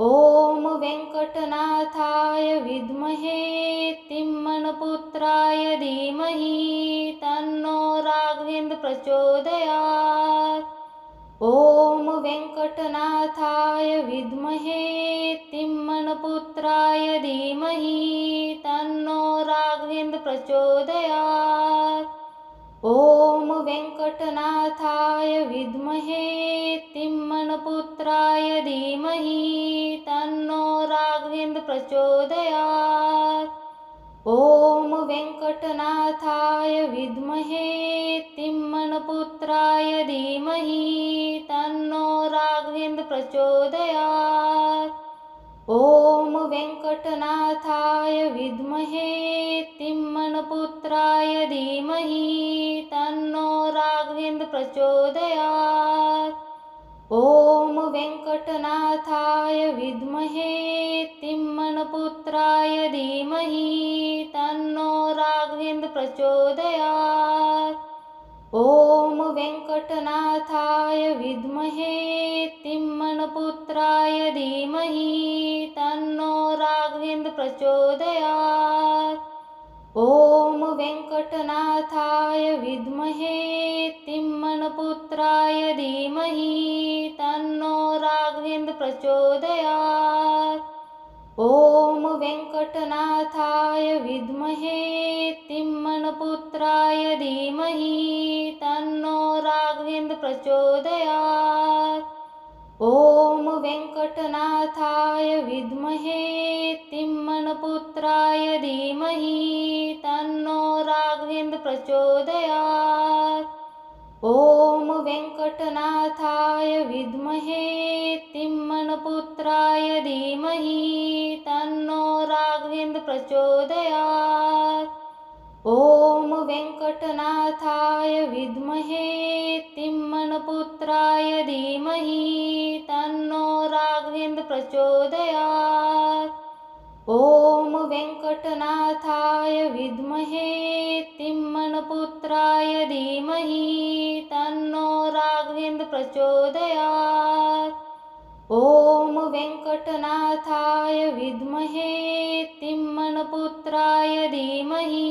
ॐ वेङ्कटनाथाय विद्महे तिम्मनपुत्राय धीमहि तन्नो राघवेन्द्र प्रचोदयात्। ॐ वेङ्कटनाथाय विद्महे तिम्मनपुत्राय धीमहि तन्नो राघवेन्द्र प्रचोदयात्। ॐ वेङ्कटनाथाय विद्महे तिम्मनपुत्राय धीमहि तन्नो राघवेन्द्र प्रचोदयात्। ॐ वेङ्कटनाथाय विद्महे तिम्मनपुत्राय धीमहि तन्नो राघवेन्द्र प्रचोदयात्। ॐ वेङ्कटनाथाय विद्महे तिम्मनपुत्राय धीमहि तन्नो राघवेन्द्र प्रचोदयात्। ॐ वेङ्कटनाथाय विद्महे तिम्मनपुत्राय धीमहि तन्नो राघवेन्द्र प्रचोदयात्। ॐ वेङ्कटनाथाय विद्महे तिम्मनपुत्राय धीमहि तन्नो राघवेन्द्र प्रचोदयात्। ॐ वेङ्कटनाथाय विद्महे तिम्मनपुत्राय धीमहि तन्नो राघवेन्द्र प्रचोदयात्। ॐ वेङ्कटनाथाय विद्महे तिम्मनपुत्राय धीमहि तन्नो राघवेन्द्र प्रचोदयात्। ॐ वेङ्कटनाथाय विद्महे तिम्मनपुत्राय धीमहि तन्नो राघवेन्द्र प्रचोदयात्। ॐ वेङ्कटनाथाय विद्महे तिम्मनपुत्राय धीमहि तन्नो राघवेन्द्र प्रचोदयात्। ॐ वेङ्कटनाथाय विद्महे तिम्मनपुत्राय धीमहि तन्नो राघवेन्द्र प्रचोदयात्। ॐ वेङ्कटनाथाय विद्महे तिम्मनपुत्राय धीमहि तन्नो राघवेन्द्र प्रचोदयात्। ॐ वेङ्कटनाथाय विद्महे तिम्मनपुत्राय धीमहि तन्नो राघवेन्द्र प्रचोदयात्। ॐ वेङ्कटनाथाय विद्महे तिम्मनपुत्राय धीमहि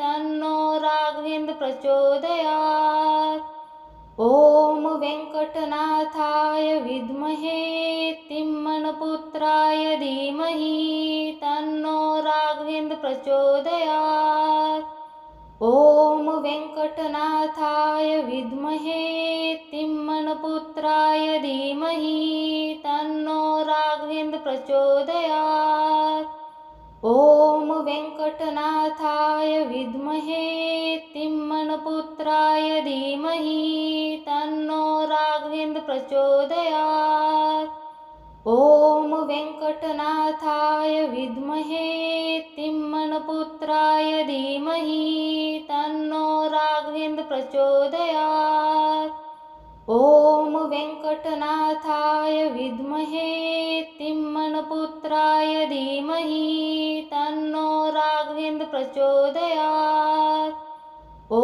तन्नो राघवेन्द्र प्रचोदयात्। ॐ वेङ्कटनाथाय विद्महे तिम्मनपुत्राय धीमहि तन्नो राघवेन्द्र प्रचोदयात्। ॐ वेङ्कटनाथाय विद्महे तिम्मनपुत्राय धीमहि तन्नो राघवेन्द्र प्रचोदयात्। ॐ वेङ्कटनाथाय विद्महे तिम्मनपुत्राय धीमहि तन्नो राघवेन्द्र प्रचोदयात्। ॐ वेङ्कटनाथाय विद्महे तिम्मनपुत्राय धीमहि तन्नो राघवेन्द्र प्रचोदयात्। ॐ वेङ्कटनाथाय विद्महे तिम्मनपुत्राय धीमहि तन्नो राघवेन्द्र प्रचोदयात्। ॐ वेङ्कटनाथाय विद्महे तिम्मनपुत्राय धीमहि तन्नो राघवेन्द्र प्रचोदयात्। ॐ वेङ्कटनाथाय विद्महे तिम्मनपुत्राय धीमहि तन्नो राघवेन्द्र प्रचोदयात्।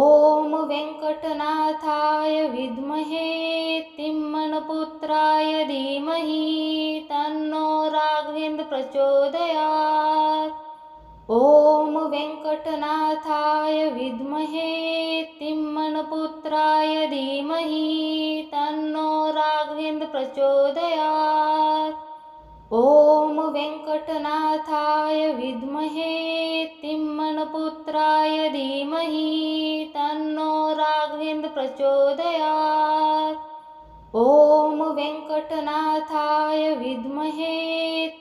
ॐ वेङ्कटनाथाय विद्महे तिम्मनपुत्राय धीमहि तन्नो राघवेन्द्र प्रचोदयात्। ॐ वेङ्कटनाथाय विद्महे तिम्मनपुत्राय धीमहि तन्नो राघवेन्द्र प्रचोदयात्। ॐ वेङ्कटनाथाय विद्महे तिम्मनपुत्राय धीमहि तन्नो राघवेन्द्र प्रचोदयात्। ॐ वेङ्कटनाथाय विद्महे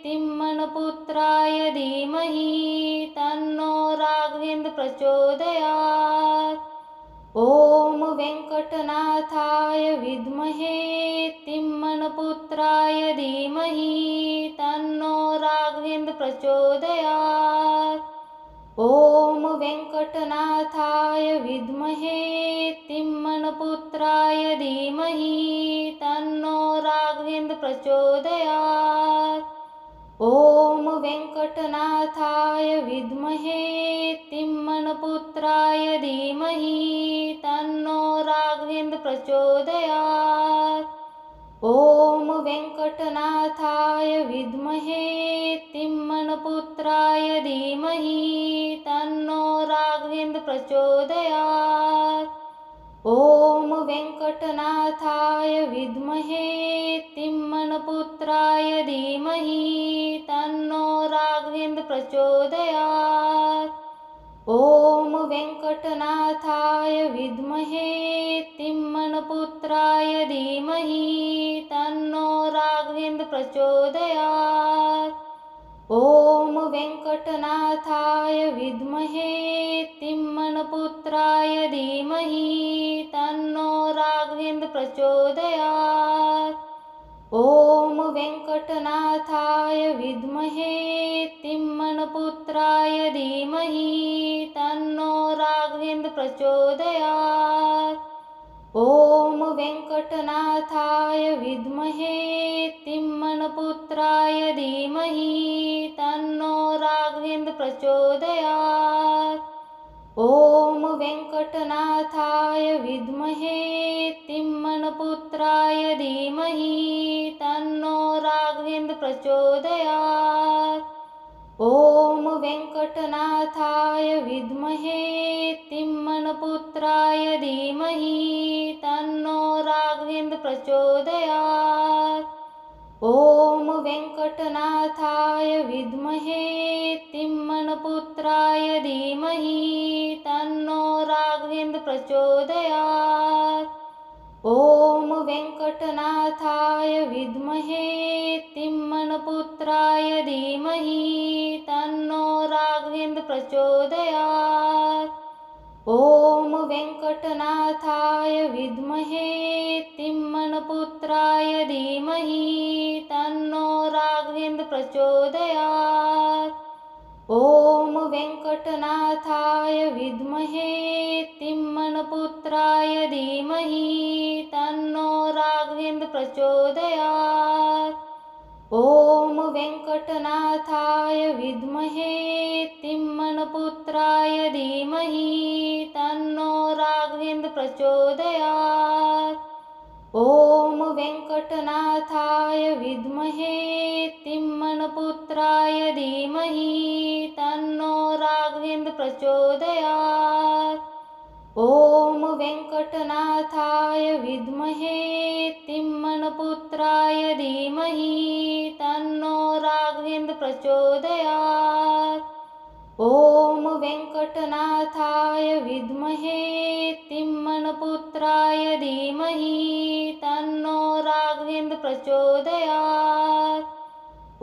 तिम्मनपुत्राय धीमहि तन्नो राघवेन्द्र प्रचोदयात्। ॐ वेङ्कटनाथाय विद्महे तिम्मनपुत्राय धीमहि तन्नो राघवेन्द्र प्रचोदयात्। ॐ वेङ्कटनाथाय विद्महे तिम्मनपुत्राय धीमहि तन्नो राघवेन्द्र प्रचोदयात्। ॐ वेङ्कटनाथाय विद्महे तिम्मनपुत्राय धीमहि तन्नो राघवेन्द्र प्रचोदयात्। ॐ वेङ्कटनाथाय विद्महे तिम्मनपुत्राय धीमहि तन्नो राघवेन्द्र प्रचोदयात्। ॐ वेङ्कटनाथाय विद्महे तिम्मनपुत्राय धीमहि तन्नो राघवेन्द्र प्रचोदयात्। ॐ वेङ्कटनाथाय विद्महे तिम्मनपुत्राय धीमहि तन्नो राघवेन्द्र प्रचोदयात्। ॐ वेङ्कटनाथाय विद्महे तिम्मनपुत्राय धीमहि तन्नो राघवेन्द्र प्रचोदयात्। ॐ वेङ्कटनाथाय विद्महे तिम्मनपुत्राय धीमहि तन्नो राघवेन्द्र प्रचोदयात्। ॐ वेङ्कटनाथाय विद्महे तिम्मनपुत्राय धीमहि तन्नो राघवेन्द्र प्रचोदयात्। ॐ वेङ्कटनाथाय विद्महे तिम्मनपुत्राय धीमहि तन्नो राघवेन्द्र प्रचोदयात्। ॐ वेङ्कटनाथाय विद्महे तिम्मनपुत्राय धीमहि तन्नो राघवेन्द्र प्रचोदयात्। ॐ वेङ्कटनाथाय विद्महे तिम्मनपुत्राय धीमहि तन्नो राघवेन्द्र प्रचोदयात्। ॐ वेङ्कटनाथाय विद्महे तिम्मनपुत्राय धीमहि तन्नो राघवेन्द्र प्रचोदयात्। ॐ वेङ्कटनाथाय विद्महे तिम्मनपुत्राय धीमहि तन्नो राघवेन्द्र प्रचोदयात्। ॐ वेङ्कटनाथाय विद्महे तिम्मनपुत्राय धीमहि तन्नो राघवेन्द्र प्रचोदयात्। ॐ वेङ्कटनाथाय विद्महे तिम्मनपुत्राय धीमहि तन्नो राघवेन्द्र प्रचोदयात्। ॐ वेङ्कटनाथाय विद्महे तिम्मनपुत्राय धीमहि तन्नो राघवेन्द्र प्रचोदयात्। ॐ वेङ्कटनाथाय विद्महे तिम्मनपुत्राय धीमहि तन्नो राघवेन्द्र प्रचोदयात्। ॐ वेङ्कटनाथाय विद्महे तिम्मनपुत्राय धीमहि तन्नो राघवेन्द्र प्रचोदयात्।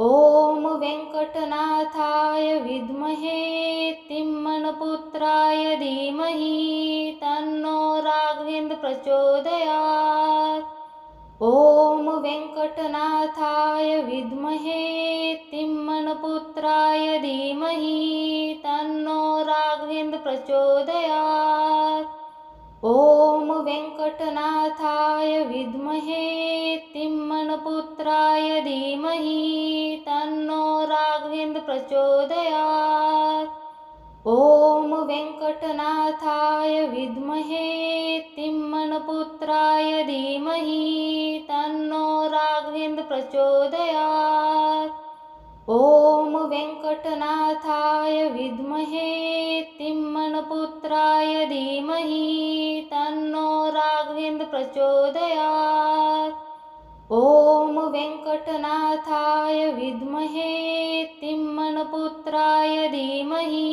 ॐ वेङ्कटनाथाय विद्महे तिम्मनपुत्राय धीमहि तन्नो राघवेन्द्र प्रचोदयात्। ॐ वेङ्कटनाथाय विद्महे तिम्मनपुत्राय धीमहि तन्नो राघवेन्द्र प्रचोदयात्। ॐ वेङ्कटनाथाय विद्महे तिम्मनपुत्राय धीमहि तन्नो राघवेन्द्र प्रचोदयात्। ॐ वेङ्कटनाथाय विद्महे तिम्मनपुत्राय धीमहि तन्नो राघवेन्द्र प्रचोदयात्। ॐ वेङ्कटनाथाय विद्महे तिम्मनपुत्राय धीमहि तन्नो राघवेन्द्र प्रचोदयात्। ॐ वेङ्कटनाथाय विद्महे तिम्मनपुत्राय धीमहि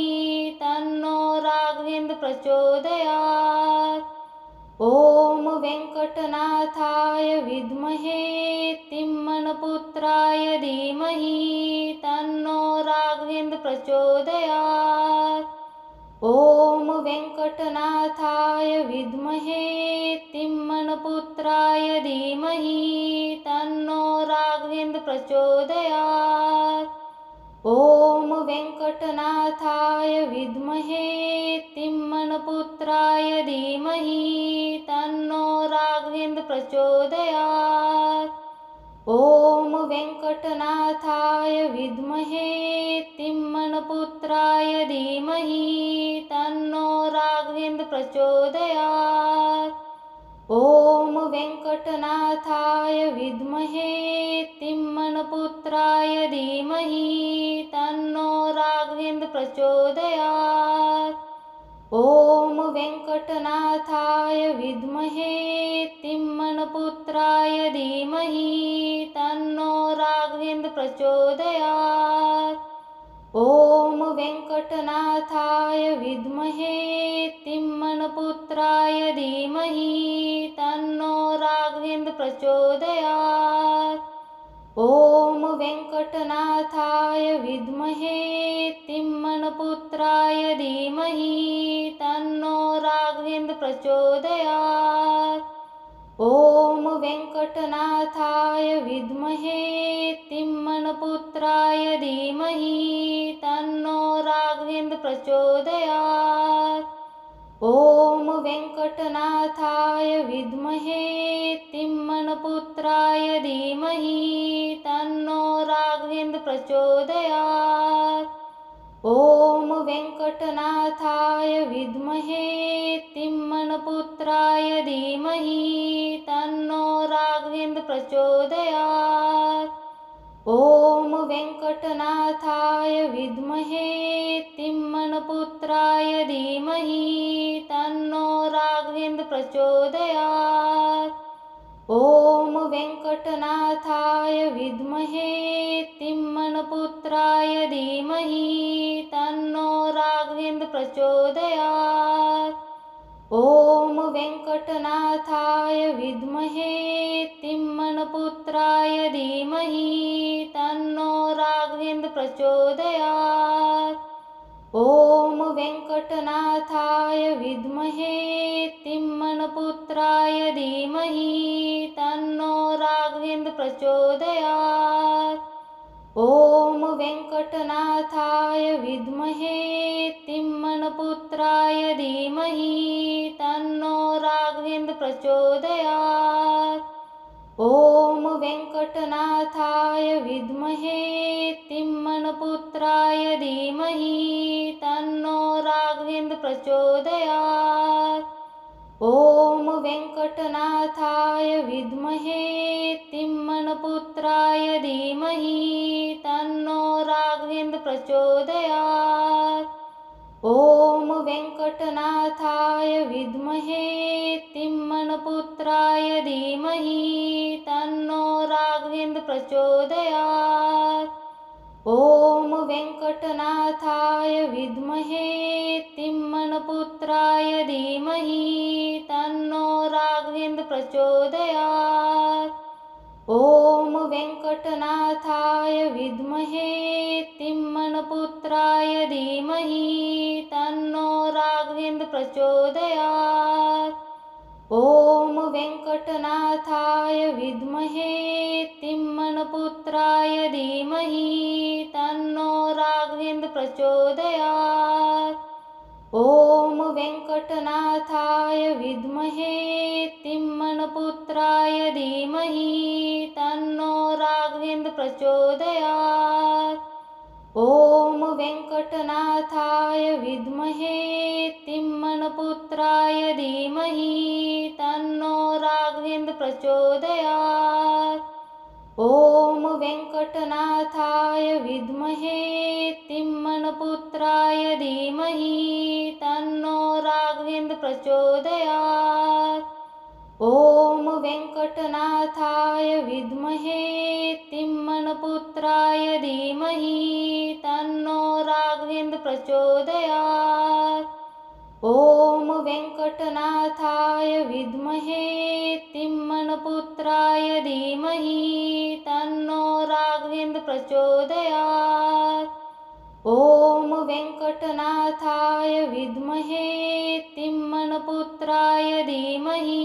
तन्नो राघवेन्द्र प्रचोदयात्। ॐ वेङ्कटनाथाय विद्महे तिम्मनपुत्राय धीमहि तन्नो राघवेन्द्र प्रचोदयात्। ॐ वेङ्कटनाथाय विद्महे तिम्मनपुत्राय धीमहि तन्नो राघवेन्द्र प्रचोदयात्। ॐ वेङ्कटनाथाय विद्महे तिम्मनपुत्राय धीमहि तन्नो राघवेन्द्र प्रचोदयात्। ॐ वेङ्कटनाथाय विद्महे तिम्मनपुत्राय धीमहि तन्नो राघवेन्द्र प्रचोदयात्। ॐ वेङ्कटनाथाय विद्महे तिम्मनपुत्राय धीमहि तन्नो राघवेन्द्र प्रचोदयात्। ॐ वेङ्कटनाथाय विद्महे तिम्मनपुत्राय धीमहि तन्नो राघवेन्द्र प्रचोदयात्। ॐ वेङ्कटनाथाय विद्महे तिम्मनपुत्राय धीमहि तन्नो राघवेन्द्र प्रचोदयात्। ॐ वेङ्कटनाथाय विद्महे तिम्मनपुत्राय धीमहि तन्नो राघवेन्द्र प्रचोदयात्। ॐ वेङ्कटनाथाय विद्महे तिम्मनपुत्राय धीमहि तन्नो राघवेन्द्र प्रचोदयात्। ॐ वेङ्कटनाथाय विद्महे तिम्मनपुत्राय धीमहि तन्नो राघवेन्द्र प्रचोदयात्। ॐ वेङ्कटनाथाय विद्महे तिम्मनपुत्राय धीमहि तन्नो राघवेन्द्र प्रचोदयात्। ॐ वेङ्कटनाथाय विद्महे तिम्मनपुत्राय धीमहि तन्नो राघवेन्द्र प्रचोदयात्। ॐ वेङ्कटनाथाय विद्महे तिम्मनपुत्राय धीमहि तन्नो राघवेन्द्र प्रचोदयात्। ॐ वेङ्कटनाथाय विद्महे तिम्मनपुत्राय धीमहि तन्नो राघवेन्द्र प्रचोदयात्। ॐ वेङ्कटनाथाय विद्महे तिम्मनपुत्राय धीमहि तन्नो राघवेन्द्र प्रचोदयात्। ॐ वेङ्कटनाथाय विद्महे तिम्मनपुत्राय धीमहि तन्नो राघवेन्द्र प्रचोदयात्। ॐ वेङ्कटनाथाय विद्महे तिम्मनपुत्राय धीमहि तन्नो राघवेन्द्र प्रचोदयात्। ॐ वेङ्कटनाथाय विद्महे तिम्मनपुत्राय धीमहि तन्नो राघवेन्द्र प्रचोदयात्। ॐ वेङ्कटनाथाय विद्महे तिम्मनपुत्राय धीमहि तन्नो राघवेन्द्र प्रचोदयात्। ॐ वेङ्कटनाथाय विद्महे तिम्मनपुत्राय धीमहि तन्नो राघवेन्द्र प्रचोदयात्। ॐ वेङ्कटनाथाय विद्महे तिम्मनपुत्राय धीमहि तन्नो राघवेन्द्र प्रचोदयात्। ॐ वेङ्कटनाथाय विद्महे तिम्मनपुत्राय धीमहि तन्नो राघवेन्द्र प्रचोदयात्। ॐ वेङ्कटनाथाय विद्महे तिम्मनपुत्राय धीमहि तन्नो राघवेन्द्र प्रचोदयात्। ॐ वेङ्कटनाथाय विद्महे तिम्मनपुत्राय धीमहि तन्नो राघवेन्द्र प्रचोदयात्। ॐ वेङ्कटनाथाय विद्महे तिम्मनपुत्राय धीमहि तन्नो राघवेन्द्र प्रचोदयात्। ॐ वेङ्कटनाथाय विद्महे तिम्मनपुत्राय धीमहि तन्नो राघवेन्द्र प्रचोदयात्। ॐ वेङ्कटनाथाय विद्महे तिम्मनपुत्राय धीमहि तन्नो राघवेन्द्र प्रचोदयात्। ॐ वेङ्कटनाथाय विद्महे तिम्मनपुत्राय धीमहि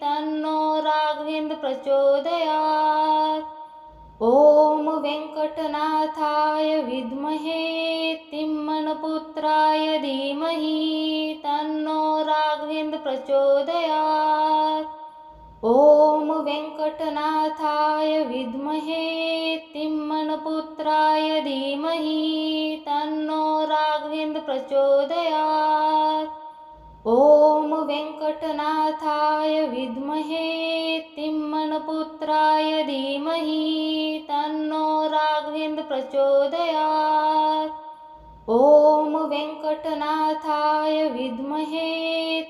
तन्नो राघवेन्द्र प्रचोदयात्। ॐ वेङ्कटनाथाय विद्महे तिम्मनपुत्राय धीमहि तन्नो राघवेन्द्र प्रचोदयात्। ॐ वेङ्कटनाथाय विद्महे तिम्मनपुत्राय धीमहि तन्नो राघवेन्द्र प्रचोदयात्। ॐ वेङ्कटनाथाय विद्महे तिम्मनपुत्राय धीमहि तन्नो राघवेन्द्र प्रचोदयात्। ॐ वेङ्कटनाथाय विद्महे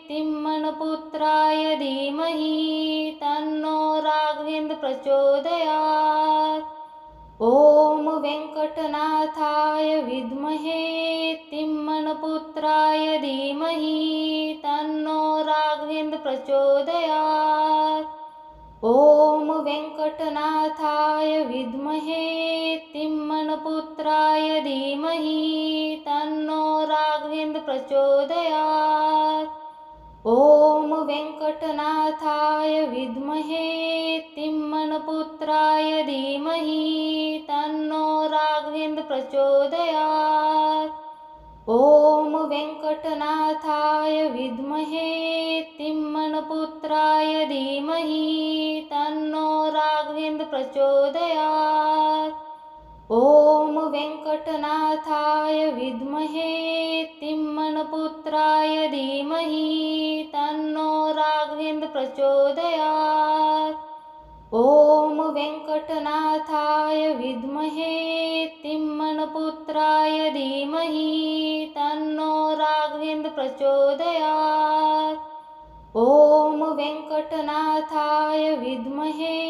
तिम्मनपुत्राय धीमहि तन्नो राघवेन्द्र प्रचोदयात्। ॐ वेङ्कटनाथाय विद्महे तिम्मनपुत्राय धीमहि तन्नो राघवेन्द्र प्रचोदयात्। ॐ वेङ्कटनाथाय विद्महे तिम्मनपुत्राय धीमहि तन्नो राघवेन्द्र प्रचोदयात्। ॐ वेङ्कटनाथाय विद्महे तिम्मनपुत्राय धीमहि तन्नो राघवेन्द्र प्रचोदयात्। ॐ वेङ्कटनाथाय विद्महे तिम्मनपुत्राय धीमहि तन्नो राघवेन्द्र प्रचोदयात्। ॐ वेङ्कटनाथाय विद्महे तिम्मनपुत्राय धीमहि तन्नो राघवेन्द्र प्रचोदयात्। ॐ वेङ्कटनाथाय विद्महे तिम्मनपुत्राय धीमहि तन्नो राघवेन्द्र प्रचोदयात्। ॐ वेङ्कटनाथाय विद्महे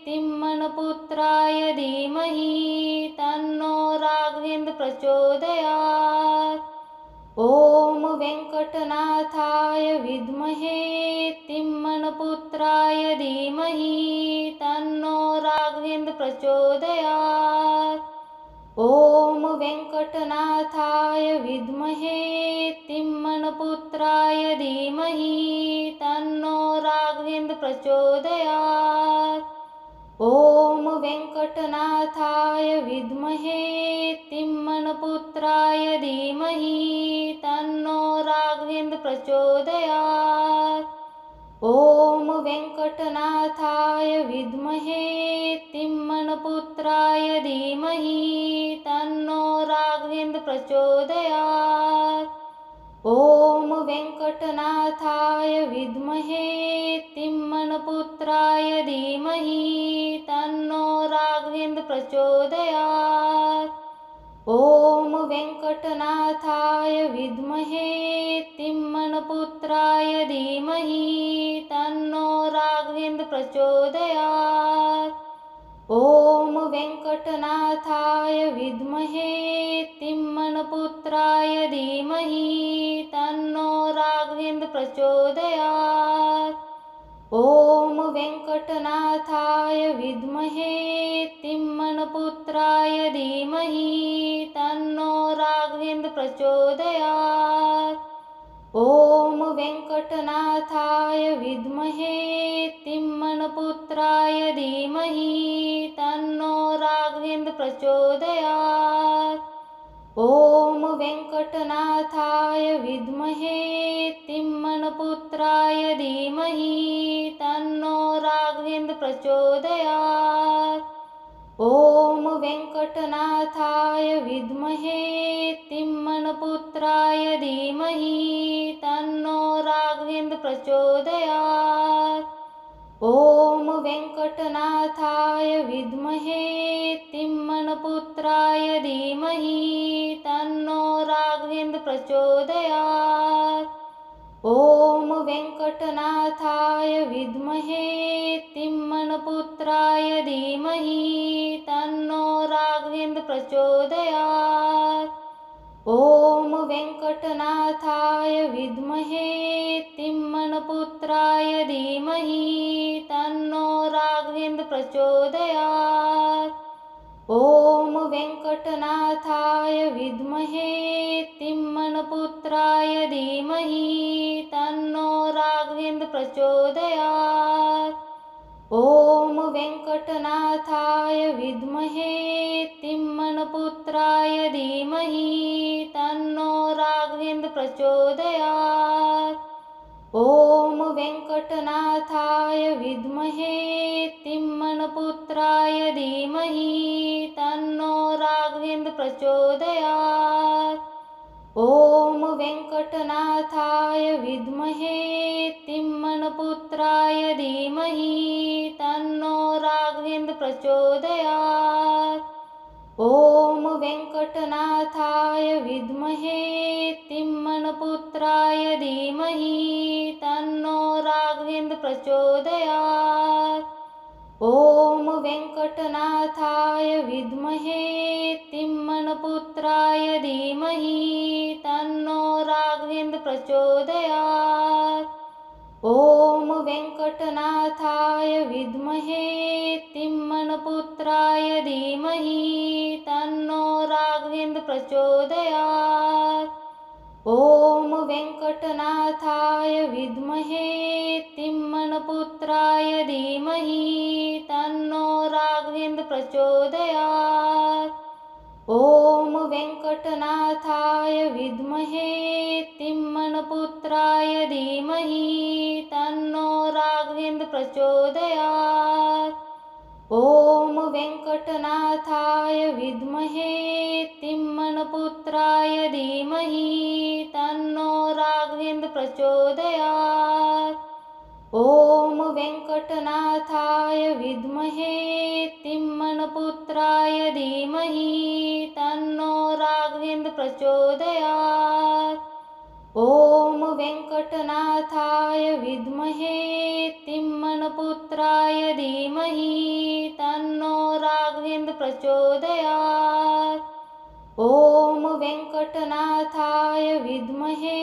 तिम्मनपुत्राय धीमहि तन्नो राघवेन्द्र प्रचोदयात्। ॐ वेङ्कटनाथाय विद्महे तिम्मनपुत्राय धीमहि तन्नो राघवेन्द्र प्रचोदयात्। ॐ वेङ्कटनाथाय विद्महे तिम्मनपुत्राय धीमहि तन्नो राघवेन्द्र प्रचोदयात्। ॐ वेङ्कटनाथाय विद्महे तिम्मनपुत्राय धीमहि तन्नो राघवेन्द्र प्रचोदयात्। ॐ वेङ्कटनाथाय विद्महे तिम्मनपुत्राय धीमहि तन्नो राघवेन्द्र प्रचोदयात्। ॐ वेङ्कटनाथाय विद्महे तिम्मनपुत्राय धीमहि तन्नो राघवेन्द्र प्रचोदयात्। ॐ वेङ्कटनाथाय विद्महे तिम्मनपुत्राय धीमहि तन्नो राघवेन्द्र प्रचोदयात्। ॐ वेङ्कटनाथाय विद्महे तिम्मनपुत्राय धीमहि तन्नो राघवेन्द्र प्रचोदयात्। ॐ वेङ्कटनाथाय विद्महे तिम्मनपुत्राय धीमहि तन्नो राघवेन्द्र प्रचोदयात्। ॐ वेङ्कटनाथाय विद्महे तिम्मनपुत्राय धीमहि तन्नो राघवेन्द्र प्रचोदयात्। ॐ वेङ्कटनाथाय विद्महे तिम्मनपुत्राय धीमहि तन्नो राघवेन्द्र प्रचोदयात्। ॐ वेङ्कटनाथाय विद्महे तिम्मनपुत्राय धीमहि तन्नो राघवेन्द्र प्रचोदयात्। ॐ वेङ्कटनाथाय विद्महे तिम्मनपुत्राय धीमहि तन्नो राघवेन्द्र प्रचोदयात्। ॐ वेङ्कटनाथाय विद्महे तिम्मनपुत्राय धीमहि तन्नो राघवेन्द्र प्रचोदयात्। ॐ वेङ्कटनाथाय विद्महे तिम्मनपुत्राय धीमहि तन्नो राघवेन्द्र प्रचोदयात्। ॐ वेङ्कटनाथाय विद्महे तिम्मनपुत्राय धीमहि तन्नो राघवेन्द्र प्रचोदयात्। ॐ वेङ्कटनाथाय विद्महे तिम्मनपुत्राय धीमहि तन्नो राघवेन्द्र प्रचोदयात्। ॐ वेङ्कटनाथाय विद्महे तिम्मनपुत्राय धीमहि तन्नो राघवेन्द्र प्रचोदयात्। ॐ वेङ्कटनाथाय विद्महे तिम्मनपुत्राय धीमहि तन्नो राघवेन्द्र प्रचोदयात्। ॐ वेङ्कटनाथाय विद्महे तिम्मनपुत्राय धीमहि तन्नो राघवेन्द्र प्रचोदयात्। ॐ वेङ्कटनाथाय विद्महे तिम्मनपुत्राय धीमहि तन्नो राघवेन्द्र प्रचोदयात्। ॐ वेङ्कटनाथाय विद्महे तिम्मनपुत्राय धीमहि तन्नो राघवेन्द्र प्रचोदयात्। ॐ वेङ्कटनाथाय विद्महे तिम्मनपुत्राय धीमहि तन्नो राघवेन्द्र प्रचोदयात्। ॐ वेङ्कटनाथाय विद्महे तिम्मनपुत्राय धीमहि तन्नो राघवेन्द्र प्रचोदयात्। ॐ वेङ्कटनाथाय विद्महे तिम्मनपुत्राय धीमहि तन्नो राघवेन्द्र प्रचोदयात्। ॐ वेङ्कटनाथाय विद्महे तिम्मनपुत्राय धीमहि तन्नो राघवेन्द्र प्रचोदयात्। ॐ वेङ्कटनाथाय विद्महे तिम्मनपुत्राय धीमहि तन्नो राघवेन्द्र प्रचोदयात्। ॐ वेङ्कटनाथाय विद्महे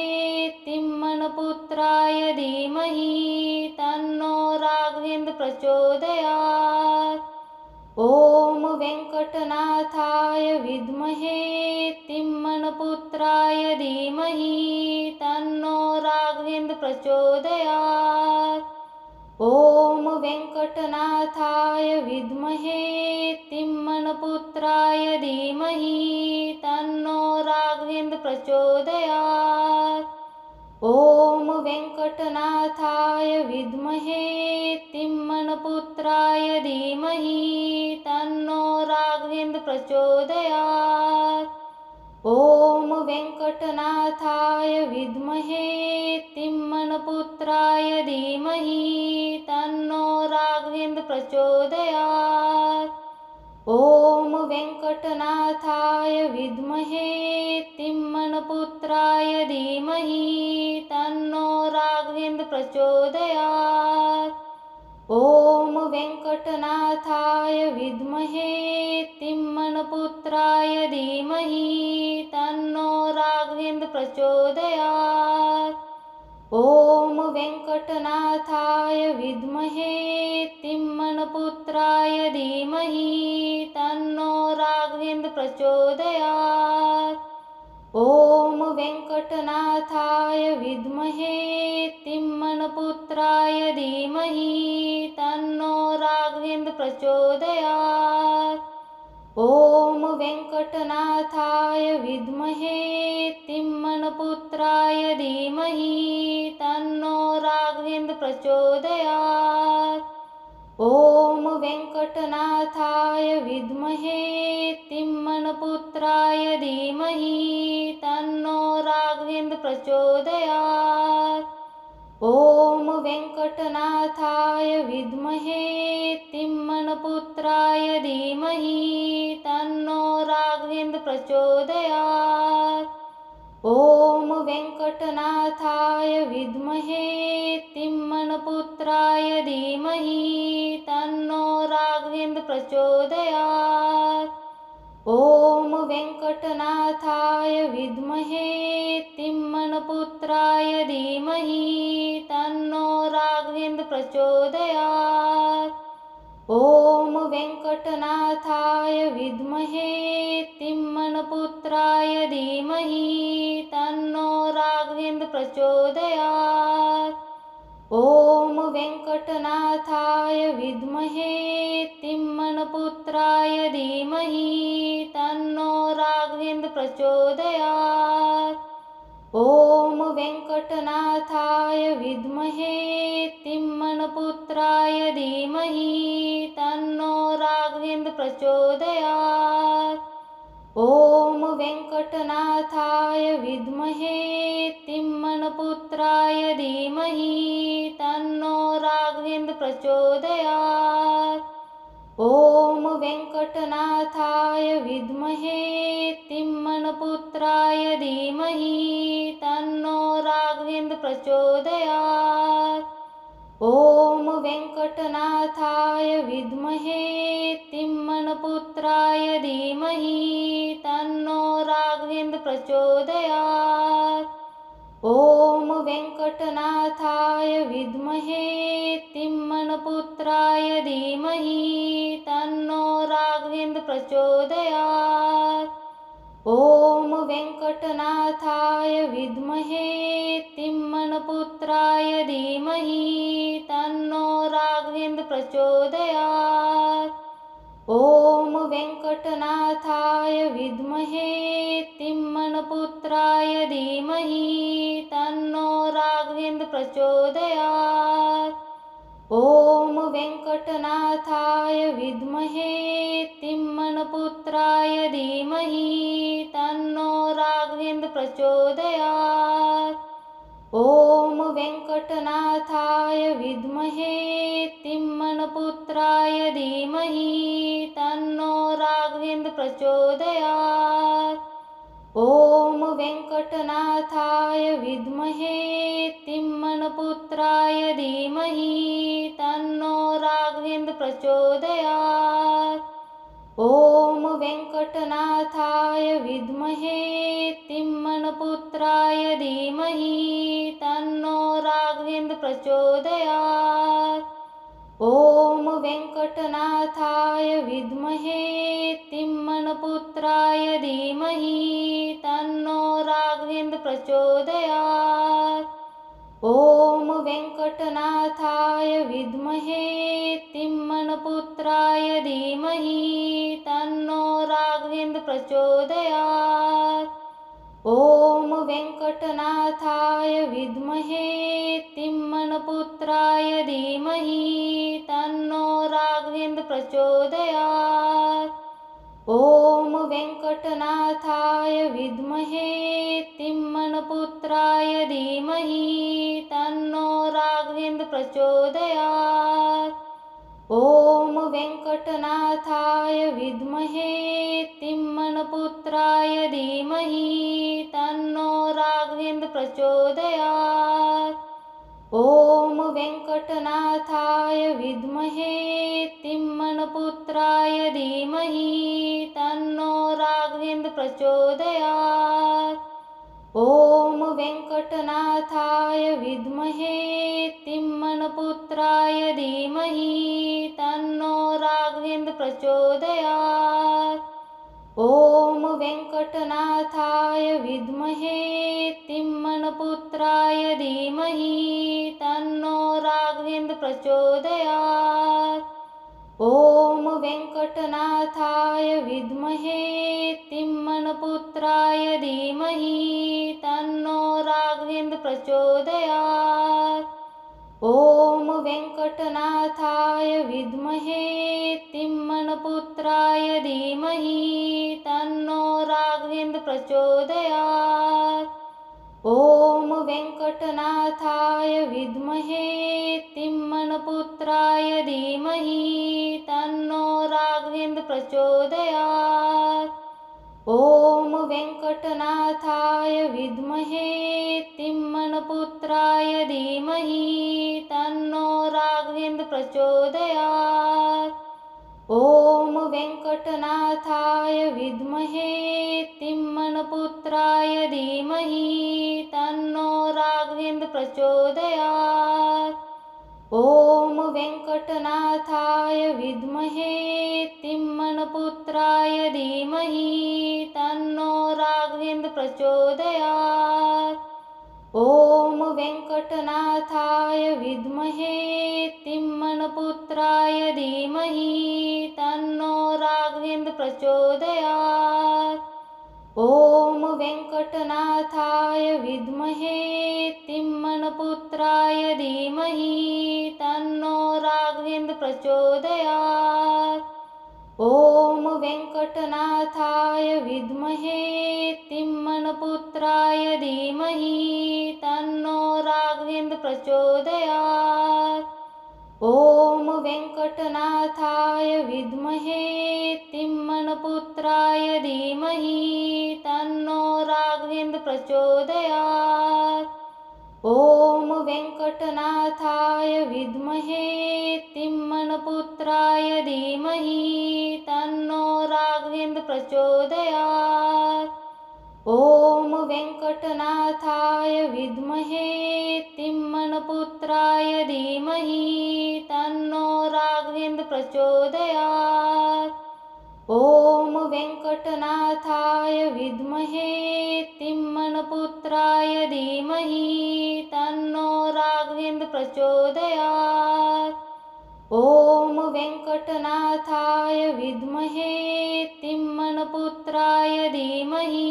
तिम्मनपुत्राय धीमहि तन्नो राघवेन्द्र प्रचोदयात्। ॐ वेङ्कटनाथाय विद्महे तिम्मनपुत्राय धीमहि तन्नो राघवेन्द्र प्रचोदयात्। ॐ वेङ्कटनाथाय विद्महे तिम्मनपुत्राय धीमहि तन्नो राघवेन्द्र प्रचोदयात्। ॐ वेङ्कटनाथाय विद्महे तिम्मनपुत्राय धीमहि तन्नो राघवेन्द्र प्रचोदयात्। ॐ वेङ्कटनाथाय विद्महे तिम्मनपुत्राय धीमहि तन्नो राघवेन्द्र प्रचोदयात्। ॐ वेङ्कटनाथाय विद्महे तिम्मनपुत्राय धीमहि तन्नो राघवेन्द्र प्रचोदयात्। ॐ वेङ्कटनाथाय विद्महे तिम्मनपुत्राय धीमहि तन्नो राघवेन्द्र प्रचोदयात्। ॐ वेङ्कटनाथाय विद्महे तिम्मनपुत्राय धीमहि तन्नो राघवेन्द्र प्रचोदयात्। ॐ वेङ्कटनाथाय विद्महे तिम्मनपुत्राय धीमहि तन्नो राघवेन्द्र प्रचोदयात्। ॐ वेङ्कटनाथाय विद्महे तिम्मनपुत्राय धीमहि तन्नो राघवेन्द्र प्रचोदयात्। ॐ वेङ्कटनाथाय विद्महे तिम्मनपुत्राय धीमहि तन्नो राघवेन्द्र प्रचोदयात्। ॐ वेङ्कटनाथाय विद्महे तिम्मनपुत्राय धीमहि तन्नो राघवेन्द्र प्रचोदयात्। ॐ वेङ्कटनाथाय विद्महे तिम्मनपुत्राय धीमहि तन्नो राघवेन्द्र प्रचोदयात्। ॐ वेङ्कटनाथाय विद्महे तिम्मनपुत्राय धीमहि तन्नो राघवेन्द्र प्रचोदयात्। ॐ वेङ्कटनाथाय विद्महे तिम्मनपुत्राय धीमहि तन्नो राघवेन्द्र प्रचोदयात्। ॐ वेङ्कटनाथाय विद्महे तिम्मनपुत्राय धीमहि तन्नो राघवेन्द्र प्रचोदयात्। ॐ वेङ्कटनाथाय विद्महे तिम्मनपुत्राय धीमहि तन्नो राघवेन्द्र प्रचोदयात्। ॐ वेङ्कटनाथाय विद्महे तिम्मनपुत्राय धीमहि तन्नो राघवेन्द्र प्रचोदयात्। ॐ वेङ्कटनाथाय विद्महे तिम्मनपुत्राय धीमहि तन्नो राघवेन्द्र प्रचोदयात्। ॐ वेङ्कटनाथाय विद्महे तिम्मनपुत्राय धीमहि तन्नो राघवेन्द्र प्रचोदयात्। ॐ वेङ्कटनाथाय विद्महे तिम्मनपुत्राय धीमहि तन्नो राघवेन्द्र प्रचोदयात्। ॐ वेङ्कटनाथाय विद्महे तिम्मनपुत्राय धीमहि तन्नो राघवेन्द्र प्रचोदयात्। ॐ वेङ्कटनाथाय विद्महे तिम्मनपुत्राय धीमहि तन्नो राघवेन्द्र प्रचोदयात्। ॐ वेङ्कटनाथाय विद्महे तिम्मनपुत्राय धीमहि तन्नो राघवेन्द्र प्रचोदयात्। ॐ वेङ्कटनाथाय विद्महे तिम्मनपुत्राय धीमहि तन्नो राघवेन्द्र प्रचोदयात्। ॐ वेङ्कटनाथाय विद्महे तिम्मनपुत्राय धीमहि तन्नो राघवेन्द्र प्रचोदयात्। ॐ वेङ्कटनाथाय विद्महे तिम्मनपुत्राय धीमहि तन्नो राघवेन्द्र प्रचोदयात्। ॐ वेङ्कटनाथाय विद्महे तिम्मनपुत्राय धीमहि तन्नो राघवेन्द्र प्रचोदयात्। ॐ वेङ्कटनाथाय विद्महे तिम्मनपुत्राय धीमहि तन्नो राघवेन्द्र प्रचोदयात्। ॐ वेङ्कटनाथाय विद्महे तिम्मनपुत्राय धीमहि तन्नो राघवेन्द्र प्रचोदयात्। ॐ वेङ्कटनाथाय विद्महे तिम्मनपुत्राय धीमहि तन्नो राघवेन्द्र प्रचोदयात्। ॐ वेङ्कटनाथाय विद्महे तिम्मनपुत्राय धीमहि तन्नो राघवेन्द्र प्रचोदयात्। ॐ वेङ्कटनाथाय विद्महे तिम्मनपुत्राय धीमहि तन्नो राघवेन्द्र प्रचोदयात्। ॐ वेङ्कटनाथाय विद्महे तिम्मनपुत्राय धीमहि तन्नो राघवेन्द्र प्रचोदयात्। ॐ वेङ्कटनाथाय विद्महे तिम्मनपुत्राय धीमहि तन्नो राघवेन्द्र प्रचोदयात्। ॐ वेङ्कटनाथाय विद्महे तिम्मनपुत्राय धीमहि तन्नो राघवेन्द्र प्रचोदयात्। ॐ वेङ्कटनाथाय विद्महे तिम्मनपुत्राय धीमहि तन्नो राघवेन्द्र प्रचोदयात्। ॐ वेङ्कटनाथाय विद्महे तिम्मनपुत्राय धीमहि तन्नो राघवेन्द्र प्रचोदयात्। ॐ वेङ्कटनाथाय विद्महे तिम्मनपुत्राय धीमहि तन्नो राघवेन्द्र प्रचोदयात्। ॐ वेङ्कटनाथाय विद्महे तिम्मनपुत्राय धीमहि तन्नो राघवेन्द्र प्रचोदयात्। ॐ वेङ्कटनाथाय विद्महे तिम्मनपुत्राय धीमहि तन्नो राघवेन्द्र प्रचोदयात्। ॐ वेङ्कटनाथाय विद्महे तिम्मनपुत्राय धीमहि तन्नो राघवेन्द्र प्रचोदयात्। ॐ वेङ्कटनाथाय विद्महे तिम्मनपुत्राय धीमहि तन्नो राघवेन्द्र प्रचोदयात्। ॐ वेङ्कटनाथाय विद्महे तिम्मनपुत्राय धीमहि तन्नो राघवेन्द्र प्रचोदयात्। ॐ वेङ्कटनाथाय विद्महे तिम्मनपुत्राय धीमहि तन्नो राघवेन्द्र प्रचोदयात्। ॐ वेङ्कटनाथाय विद्महे तिम्मनपुत्राय धीमहि तन्नो राघवेन्द्र प्रचोदयात्। ॐ वेङ्कटनाथाय विद्महे तिम्मनपुत्राय धीमहि तन्नो राघवेन्द्र प्रचोदयात्। ॐ वेङ्कटनाथाय विद्महे तिम्मनपुत्राय धीमहि तन्नो राघवेन्द्र प्रचोदयात्। ॐ वेङ्कटनाथाय विद्महे तिम्मनपुत्राय धीमहि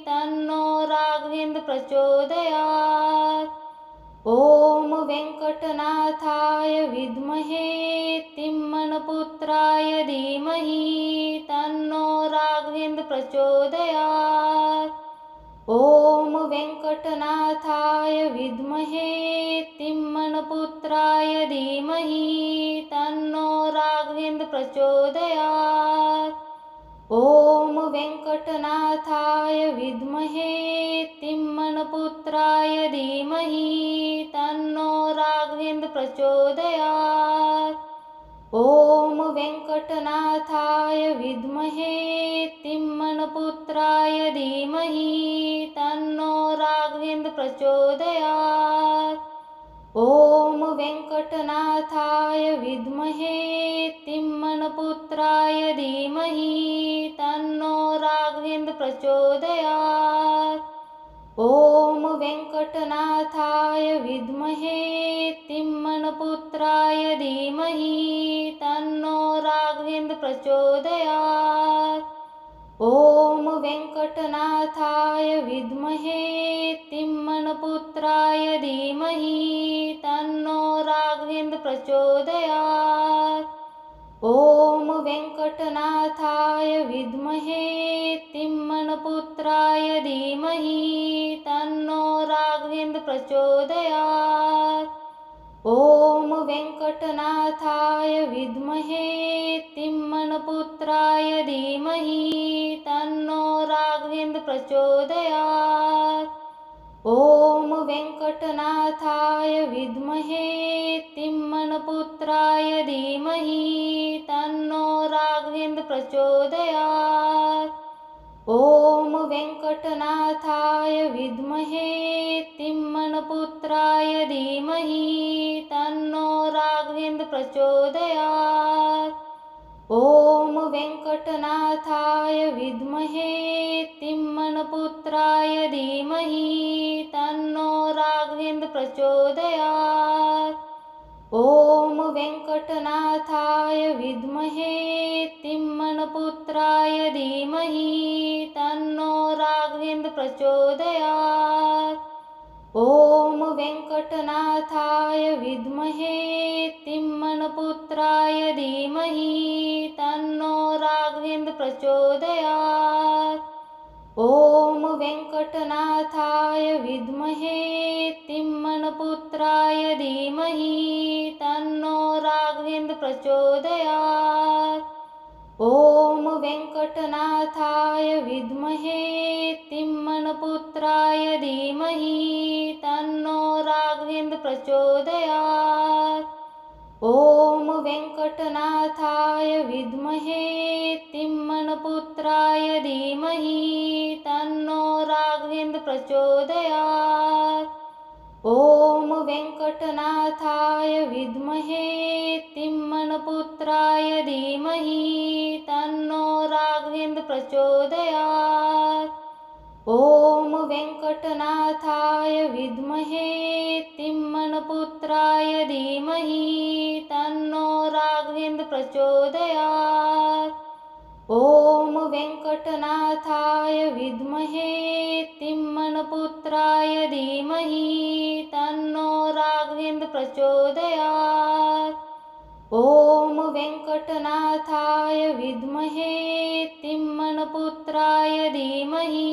तन्नो राघवेन्द्र प्रचोदयात्। ॐ वेङ्कटनाथाय विद्महे तिम्मनपुत्राय धीमहि तन्नो राघवेन्द्र प्रचोदयात्। ॐ वेङ्कटनाथाय विद्महे तिम्मनपुत्राय धीमहि तन्नो राघवेन्द्र प्रचोदयात्। ॐ वेङ्कटनाथाय विद्महे तिम्मनपुत्राय धीमहि तन्नो राघवेन्द्र प्रचोदयात्। ॐ वेङ्कटनाथाय विद्महे तिम्मनपुत्राय धीमहि तन्नो राघवेन्द्र प्रचोदयात्। ॐ वेङ्कटनाथाय विद्महे तिम्मनपुत्राय धीमहि तन्नो राघवेन्द्र प्रचोदयात्। ॐ वेङ्कटनाथाय विद्महे तिम्मनपुत्राय धीमहि तन्नो राघवेन्द्र प्रचोदयात्। ॐ वेङ्कटनाथाय विद्महे तिम्मनपुत्राय धीमहि तन्नो राघवेन्द्र प्रचोदयात्। ॐ वेङ्कटनाथाय विद्महे तिम्मनपुत्राय धीमहि तन्नो राघवेन्द्र प्रचोदयात्। ॐ वेङ्कटनाथाय विद्महे तिम्मनपुत्राय धीमहि तन्नो राघवेन्द्र प्रचोदयात्। ॐ वेङ्कटनाथाय विद्महे तिम्मनपुत्राय धीमहि तन्नो राघवेन्द्र प्रचोदयात्। ॐ वेङ्कटनाथाय विद्महे तिम्मनपुत्राय धीमहि तन्नो राघवेन्द्र प्रचोदयात्। ॐ वेङ्कटनाथाय विद्महे तिम्मनपुत्राय धीमहि तन्नो राघवेन्द्र प्रचोदयात्। ॐ वेङ्कटनाथाय विद्महे तिम्मनपुत्राय धीमहि तन्नो राघवेन्द्र प्रचोदयात्। ॐ वेङ्कटनाथाय विद्महे तिम्मनपुत्राय धीमहि तन्नो राघवेन्द्र प्रचोदयात्। ॐ वेङ्कटनाथाय विद्महे तिम्मनपुत्राय धीमहि तन्नो राघवेन्द्र प्रचोदयात्। ॐ वेङ्कटनाथाय विद्महे तिम्मनपुत्राय धीमहि तन्नो राघवेन्द्र प्रचोदयात्। ॐ वेङ्कटनाथाय विद्महे तिम्मनपुत्राय धीमहि तन्नो राघवेन्द्र प्रचोदयात्। ॐ वेङ्कटनाथाय विद्महे तिम्मनपुत्राय धीमहि तन्नो राघवेन्द्र प्रचोदयात्। ॐ वेङ्कटनाथाय विद्महे तिम्मनपुत्राय धीमहि तन्नो राघवेन्द्र प्रचोदयात्। ॐ वेङ्कटनाथाय विद्महे तिम्मनपुत्राय धीमहि तन्नो राघवेन्द्र प्रचोदयात्। ॐ वेङ्कटनाथाय विद्महे तिम्मनपुत्राय धीमहि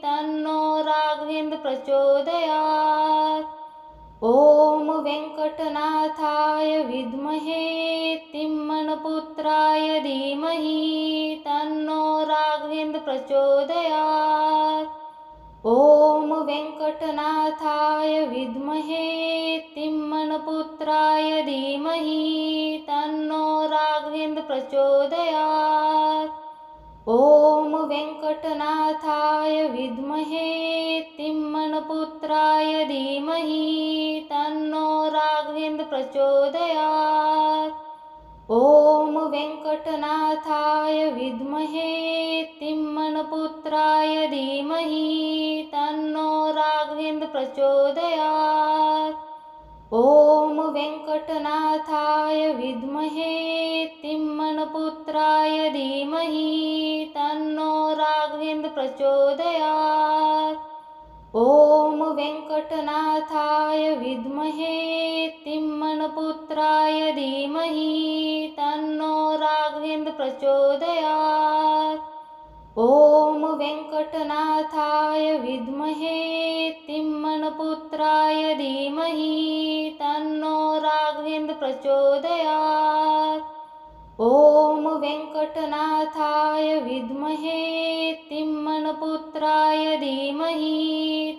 तन्नो राघवेन्द्र प्रचोदयात्। ॐ वेङ्कटनाथाय विद्महे तिम्मनपुत्राय धीमहि तन्नो राघवेन्द्र प्रचोदयात्। ॐ वेङ्कटनाथाय विद्महे तिम्मनपुत्राय धीमहि तन्नो राघवेन्द्र प्रचोदयात्। ॐ वेङ्कटनाथाय विद्महे तिम्मनपुत्राय धीमहि तन्नो राघवेन्द्र प्रचोदयात्। ॐ वेङ्कटनाथाय विद्महे तिम्मनपुत्राय धीमहि तन्नो राघवेन्द्र प्रचोदयात्। ॐ वेङ्कटनाथाय विद्महे तिम्मनपुत्राय धीमहि तन्नो राघवेन्द्र प्रचोदयात्। ॐ वेङ्कटनाथाय विद्महे तिम्मनपुत्राय धीमहि तन्नो राघवेन्द्र प्रचोदयात्। ॐ वेङ्कटनाथाय विद्महे तिम्मनपुत्राय धीमहि तन्नो राघवेन्द्र प्रचोदयात्। ॐ वेङ्कटनाथाय विद्महे तिम्मनपुत्राय धीमहि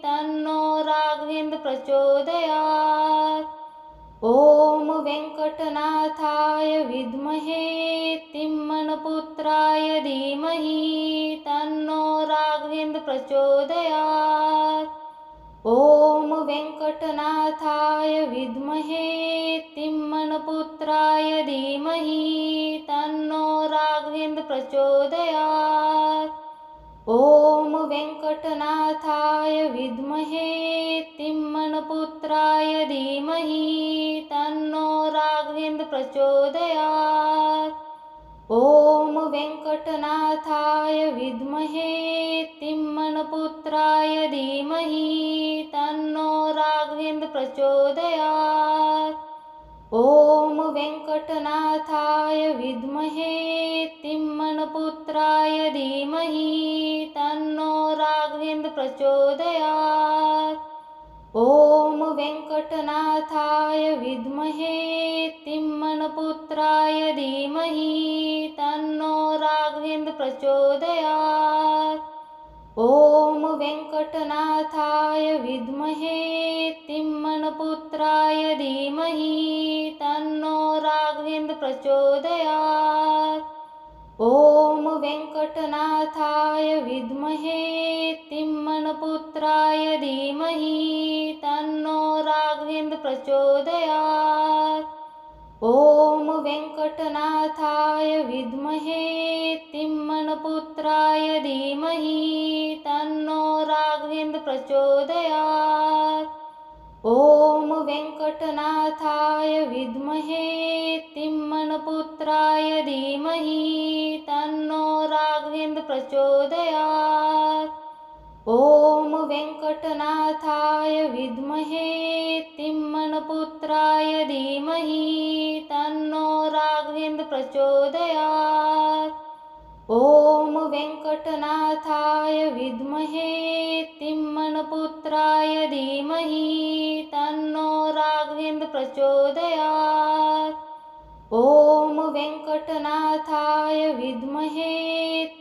तन्नो राघवेन्द्र प्रचोदयात्। ॐ वेङ्कटनाथाय विद्महे तिम्मनपुत्राय धीमहि तन्नो राघवेन्द्र प्रचोदयात्। ॐ वेङ्कटनाथाय विद्महे तिम्मनपुत्राय धीमहि तन्नो राघवेन्द्र प्रचोदयात्। ॐ वेङ्कटनाथाय विद्महे तिम्मनपुत्राय धीमहि तन्नो राघवेन्द्र प्रचोदयात्। ॐ वेङ्कटनाथाय विद्महे तिम्मनपुत्राय धीमहि तन्नो राघवेन्द्र प्रचोदयात्। ॐ वेङ्कटनाथाय विद्महे तिम्मनपुत्राय धीमहि तन्नो राघवेन्द्र प्रचोदयात्। ॐ वेङ्कटनाथाय विद्महे तिम्मनपुत्राय धीमहि तन्नो राघवेन्द्र प्रचोदयात्। ॐ वेङ्कटनाथाय विद्महे तिम्मनपुत्राय धीमहि तन्नो राघवेन्द्र प्रचोदयात्। ॐ वेङ्कटनाथाय विद्महे तिम्मनपुत्राय धीमहि तन्नो राघवेन्द्र प्रचोदयात्। ॐ वेङ्कटनाथाय विद्महे तिम्मनपुत्राय धीमहि तन्नो राघवेन्द्र प्रचोदयात्। ॐ वेङ्कटनाथाय विद्महे तिम्मनपुत्राय धीमहि तन्नो राघवेन्द्र प्रचोदयात्। ॐ वेङ्कटनाथाय विद्महे तिम्मनपुत्राय धीमहि तन्नो राघवेन्द्र प्रचोदयात्। ॐ वेङ्कटनाथाय विद्महे तिम्मनपुत्राय धीमहि तन्नो राघवेन्द्र प्रचोदयात्। ॐ वेङ्कटनाथाय विद्महे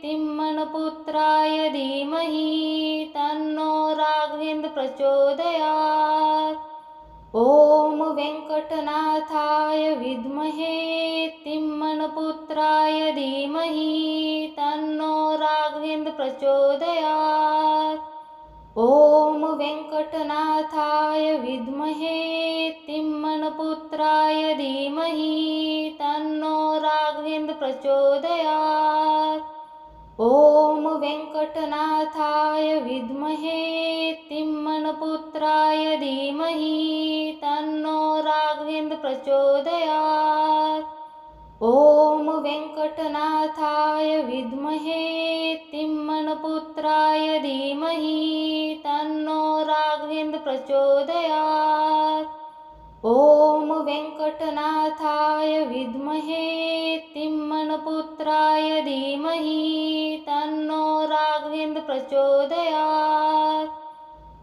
तिम्मनपुत्राय धीमहि तन्नो राघवेन्द्र प्रचोदयात्। ॐ वेङ्कटनाथाय विद्महे तिम्मनपुत्राय धीमहि तन्नो राघवेन्द्र प्रचोदयात्। ॐ वेङ्कटनाथाय विद्महे तिम्मनपुत्राय धीमहि तन्नो राघवेन्द्र प्रचोदयात्। ॐ वेङ्कटनाथाय विद्महे तिम्मनपुत्राय धीमहि तन्नो राघवेन्द्र प्रचोदयात्। ॐ वेङ्कटनाथाय विद्महे तिम्मनपुत्राय धीमहि तन्नो राघवेन्द्र प्रचोदयात्। ॐ वेङ्कटनाथाय विद्महे तिम्मनपुत्राय धीमहि तन्नो राघवेन्द्र प्रचोदयात्।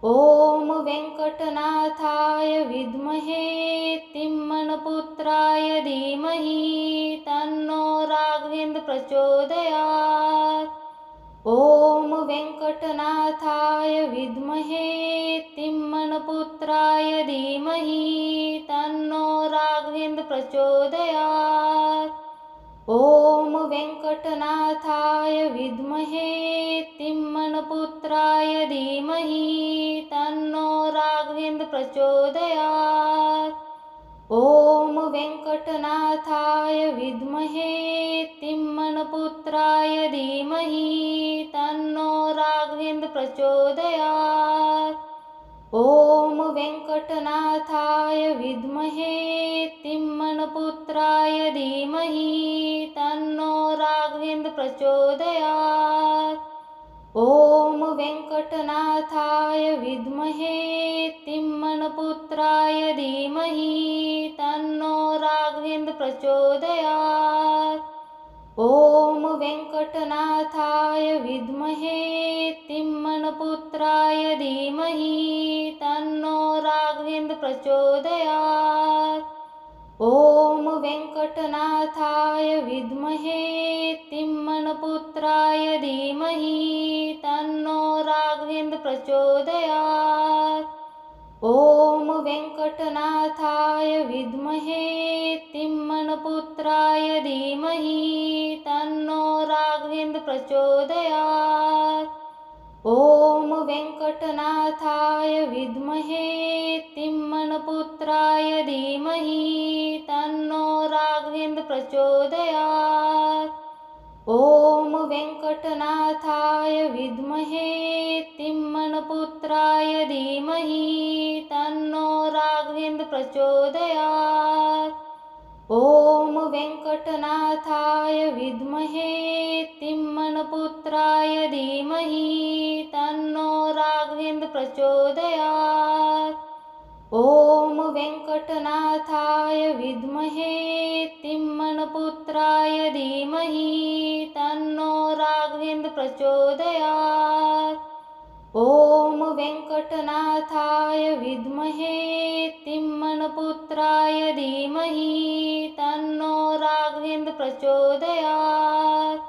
ॐ वेङ्कटनाथाय विद्महे तिम्मनपुत्राय धीमहि तन्नो राघवेन्द्र प्रचोदयात्। ॐ वेङ्कटनाथाय विद्महे तिम्मनपुत्राय धीमहि तन्नो राघवेन्द्र प्रचोदयात्। ॐ वेङ्कटनाथाय विद्महे तिम्मनपुत्राय धीमहि तन्नो राघवेन्द्र प्रचोदयात्। ॐ वेङ्कटनाथाय विद्महे तिम्मनपुत्राय धीमहि तन्नो राघवेन्द्र प्रचोदयात्। ॐ वेङ्कटनाथाय विद्महे तिम्मनपुत्राय धीमहि तन्नो राघवेन्द्र प्रचोदयात्। ॐ वेङ्कटनाथाय विद्महे तिम्मनपुत्राय धीमहि तन्नो राघवेन्द्र प्रचोदयात्। ॐ वेङ्कटनाथाय विद्महे तिम्मनपुत्राय धीमहि तन्नो राघवेन्द्र प्रचोदयात्। ॐ वेङ्कटनाथाय विद्महे तिम्मनपुत्राय धीमहि तन्नो राघवेन्द्र प्रचोदयात्। ॐ वेङ्कटनाथाय विद्महे तिम्मनपुत्राय धीमहि तन्नो राघवेन्द्र प्रचोदयात्। ॐ वेङ्कटनाथाय विद्महे तिम्मनपुत्राय धीमहि तन्नो राघवेन्द्र प्रचोदयात्। ॐ वेङ्कटनाथाय विद्महे तिम्मनपुत्राय धीमहि तन्नो राघवेन्द्र प्रचोदयात्। ॐ वेङ्कटनाथाय विद्महे तिम्मनपुत्राय धीमहि तन्नो राघवेन्द्र प्रचोदयात्। ॐ वेङ्कटनाथाय विद्महे तिम्मनपुत्राय धीमहि तन्नो राघवेन्द्र प्रचोदयात्। ॐ वेङ्कटनाथाय विद्महे तिम्मनपुत्राय धीमहि तन्नो राघवेन्द्र प्रचोदयात्।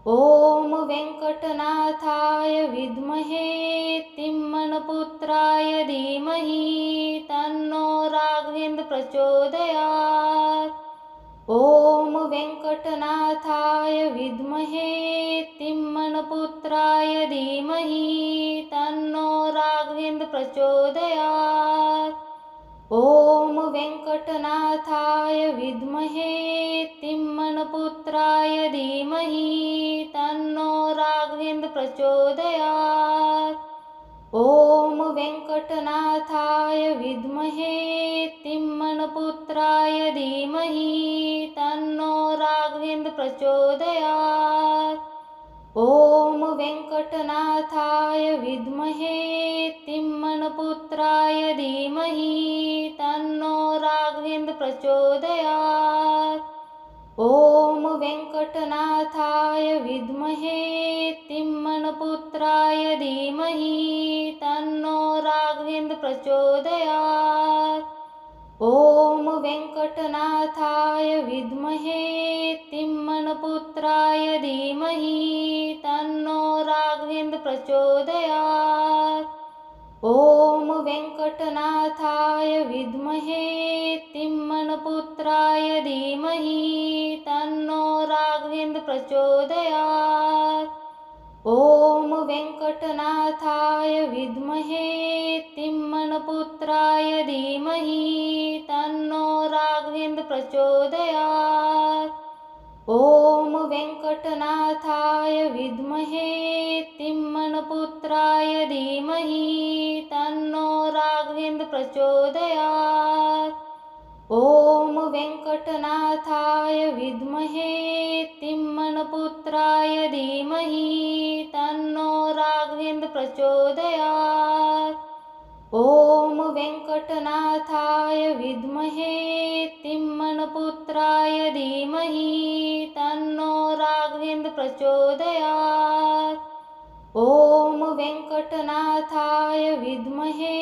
ॐ वेङ्कटनाथाय विद्महे तिम्मनपुत्राय धीमहि तन्नो राघवेन्द्र प्रचोदयात्। ॐ वेङ्कटनाथाय विद्महे तिम्मनपुत्राय धीमहि तन्नो राघवेन्द्र प्रचोदयात्। ॐ वेङ्कटनाथाय विद्महे तिम्मनपुत्राय धीमहि तन्नो राघवेन्द्र प्रचोदयात्। ॐ वेङ्कटनाथाय विद्महे तिम्मनपुत्राय धीमहि तन्नो राघवेन्द्र प्रचोदयात्। ॐ वेङ्कटनाथाय विद्महे तिम्मनपुत्राय धीमहि तन्नो राघवेन्द्र प्रचोदयात्। ॐ वेङ्कटनाथाय विद्महे तिम्मनपुत्राय धीमहि तन्नो राघवेन्द्र प्रचोदयात्। ॐ वेङ्कटनाथाय विद्महे तिम्मनपुत्राय धीमहि तन्नो राघवेन्द्र प्रचोदयात्। ॐ वेङ्कटनाथाय विद्महे तिम्मनपुत्राय धीमहि तन्नो राघवेन्द्र प्रचोदयात्। ॐ वेङ्कटनाथाय विद्महे तिम्मनपुत्राय धीमहि तन्नो राघवेन्द्र प्रचोदयात्। ॐ वेङ्कटनाथाय विद्महे तिम्मनपुत्राय धीमहि तन्नो राघवेन्द्र प्रचोदयात्। ॐ वेङ्कटनाथाय विद्महे तिम्मनपुत्राय धीमहि तन्नो राघवेन्द्र प्रचोदयात्। ॐ वेङ्कटनाथाय विद्महे तिम्मनपुत्राय धीमहि तन्नो राघवेन्द्र प्रचोदयात्। ॐ वेङ्कटनाथाय विद्महे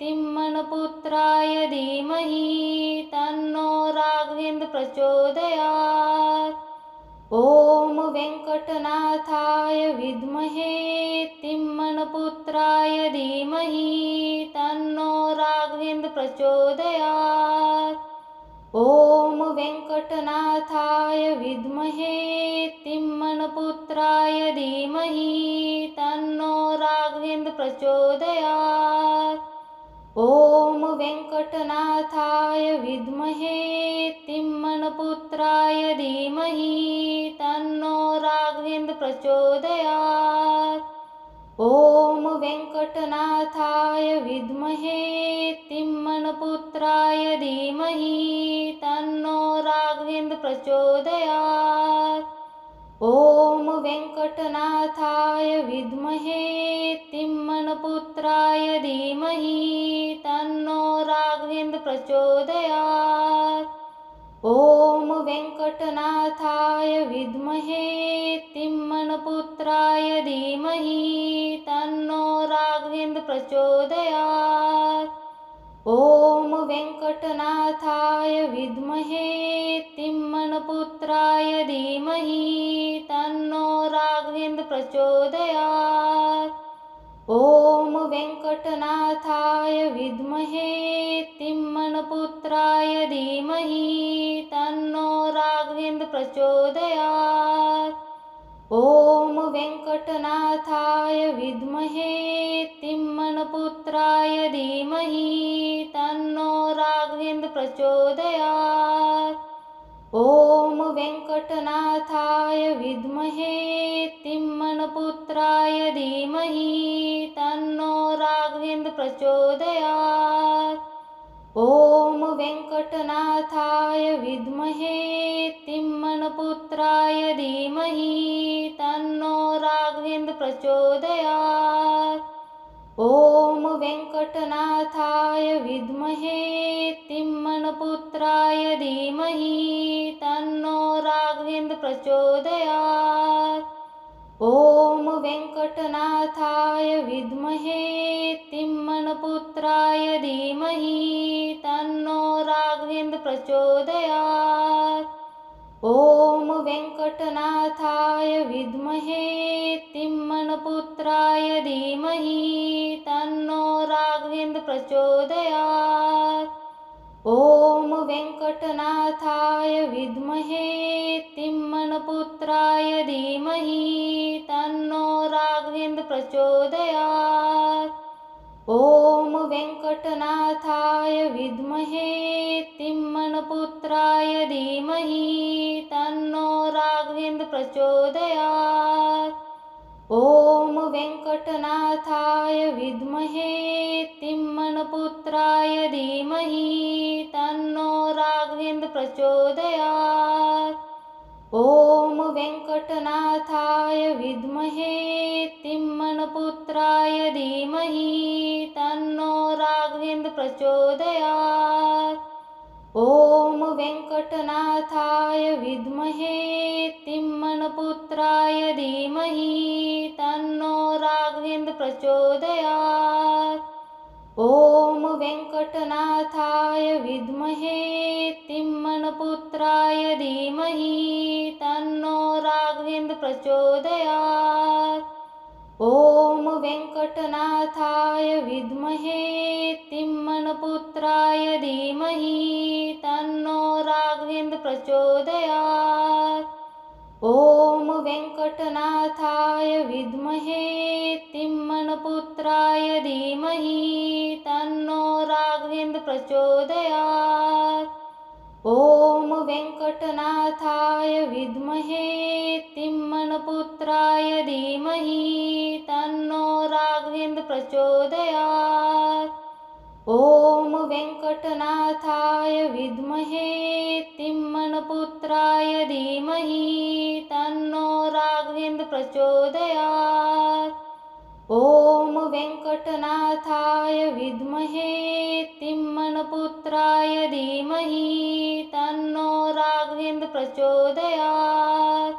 तिम्मनपुत्राय धीमहि तन्नो राघवेन्द्र प्रचोदयात्। ॐ वेङ्कटनाथाय विद्महे तिम्मनपुत्राय धीमहि तन्नो राघवेन्द्र प्रचोदयात्। ॐ वेङ्कटनाथाय विद्महे तिम्मनपुत्राय धीमहि तन्नो राघवेन्द्र प्रचोदयात्। ॐ वेङ्कटनाथाय विद्महे तिम्मनपुत्राय धीमहि तन्नो राघवेन्द्र प्रचोदयात्। ॐ वेङ्कटनाथाय विद्महे तिम्मनपुत्राय धीमहि तन्नो राघवेन्द्र प्रचोदयात्। ॐ वेङ्कटनाथाय विद्महे तिम्मनपुत्राय धीमहि तन्नो राघवेन्द्र प्रचोदयात्। ॐ वेङ्कटनाथाय विद्महे तिम्मनपुत्राय धीमहि तन्नो राघवेन्द्र प्रचोदयात्। ॐ वेङ्कटनाथाय विद्महे तिम्मनपुत्राय धीमहि तन्नो राघवेन्द्र प्रचोदयात्। ॐ वेङ्कटनाथाय विद्महे तिम्मनपुत्राय धीमहि तन्नो राघवेन्द्र प्रचोदयात्। ॐ वेङ्कटनाथाय विद्महे तिम्मनपुत्राय धीमहि तन्नो राघवेन्द्र प्रचोदयात्। ॐ वेङ्कटनाथाय विद्महे तिम्मनपुत्राय धीमहि तन्नो राघवेन्द्र प्रचोदयात्। ॐ वेङ्कटनाथाय विद्महे तिम्मनपुत्राय धीमहि तन्नो राघवेन्द्र प्रचोदयात्। ॐ वेङ्कटनाथाय विद्महे तिम्मनपुत्राय धीमहि तन्नो राघवेन्द्र प्रचोदयात्। ॐ वेङ्कटनाथाय विद्महे तिम्मनपुत्राय धीमहि तन्नो राघवेन्द्र प्रचोदयात्। ॐ वेङ्कटनाथाय विद्महे तिम्मनपुत्राय धीमहि तन्नो राघवेन्द्र प्रचोदयात्। ॐ वेङ्कटनाथाय विद्महे तिम्मनपुत्राय धीमहि तन्नो राघवेन्द्र प्रचोदयात्। ॐ वेङ्कटनाथाय विद्महे तिम्मनपुत्राय धीमहि तन्नो राघवेन्द्र प्रचोदयात्। ॐ वेङ्कटनाथाय विद्महे तिम्मनपुत्राय धीमहि तन्नो राघवेन्द्र प्रचोदयात्। ॐ वेङ्कटनाथाय विद्महे तिम्मनपुत्राय धीमहि तन्नो राघवेन्द्र प्रचोदयात्। ॐ वेङ्कटनाथाय विद्महे तिम्मनपुत्राय धीमहि तन्नो राघवेन्द्र प्रचोदयात्। ॐ वेङ्कटनाथाय विद्महे तिम्मनपुत्राय धीमहि तन्नो राघवेन्द्र प्रचोदयात्। ॐ वेङ्कटनाथाय विद्महे तिम्मनपुत्राय धीमहि तन्नो राघवेन्द्र प्रचोदयात्। ॐ वेङ्कटनाथाय विद्महे तिम्मनपुत्राय धीमहि तन्नो राघवेन्द्र प्रचोदयात्। ॐ वेङ्कटनाथाय विद्महे तिम्मनपुत्राय धीमहि तन्नो राघवेन्द्र प्रचोदयात्। ॐ वेङ्कटनाथाय विद्महे तिम्मनपुत्राय धीमहि तन्नो राघवेन्द्र प्रचोदयात्। ॐ वेङ्कटनाथाय विद्महे तिम्मनपुत्राय धीमहि तन्नो राघवेन्द्र प्रचोदयात्।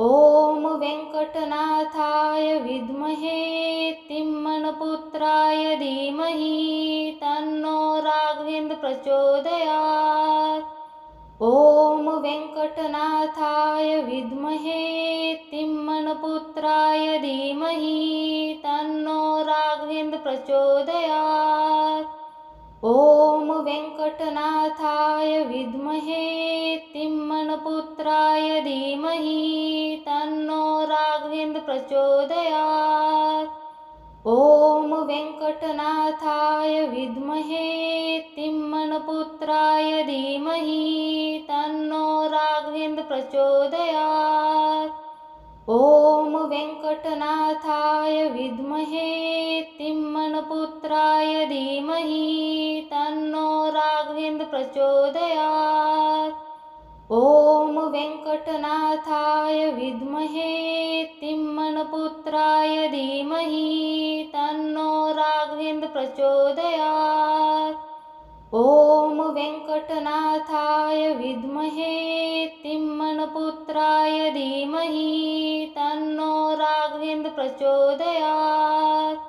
ॐ वेङ्कटनाथाय विद्महे तिम्मनपुत्राय धीमहि तन्नो राघवेन्द्र प्रचोदयात्। ॐ वेङ्कटनाथाय विद्महे तिम्मनपुत्राय धीमहि तन्नो राघवेन्द्र प्रचोदयात्। ॐ वेङ्कटनाथाय विद्महे तिम्मनपुत्राय धीमहि तन्नो राघवेन्द्र प्रचोदयात्। ॐ वेङ्कटनाथाय विद्महे तिम्मनपुत्राय धीमहि तन्नो राघवेन्द्र प्रचोदयात्। ॐ वेङ्कटनाथाय विद्महे तिम्मनपुत्राय धीमहि तन्नो राघवेन्द्र प्रचोदयात्। ॐ वेङ्कटनाथाय विद्महे तिम्मनपुत्राय धीमहि तन्नो राघवेन्द्र प्रचोदयात्। ॐ वेङ्कटनाथाय विद्महे तिम्मनपुत्राय धीमहि तन्नो राघवेन्द्र प्रचोदयात्।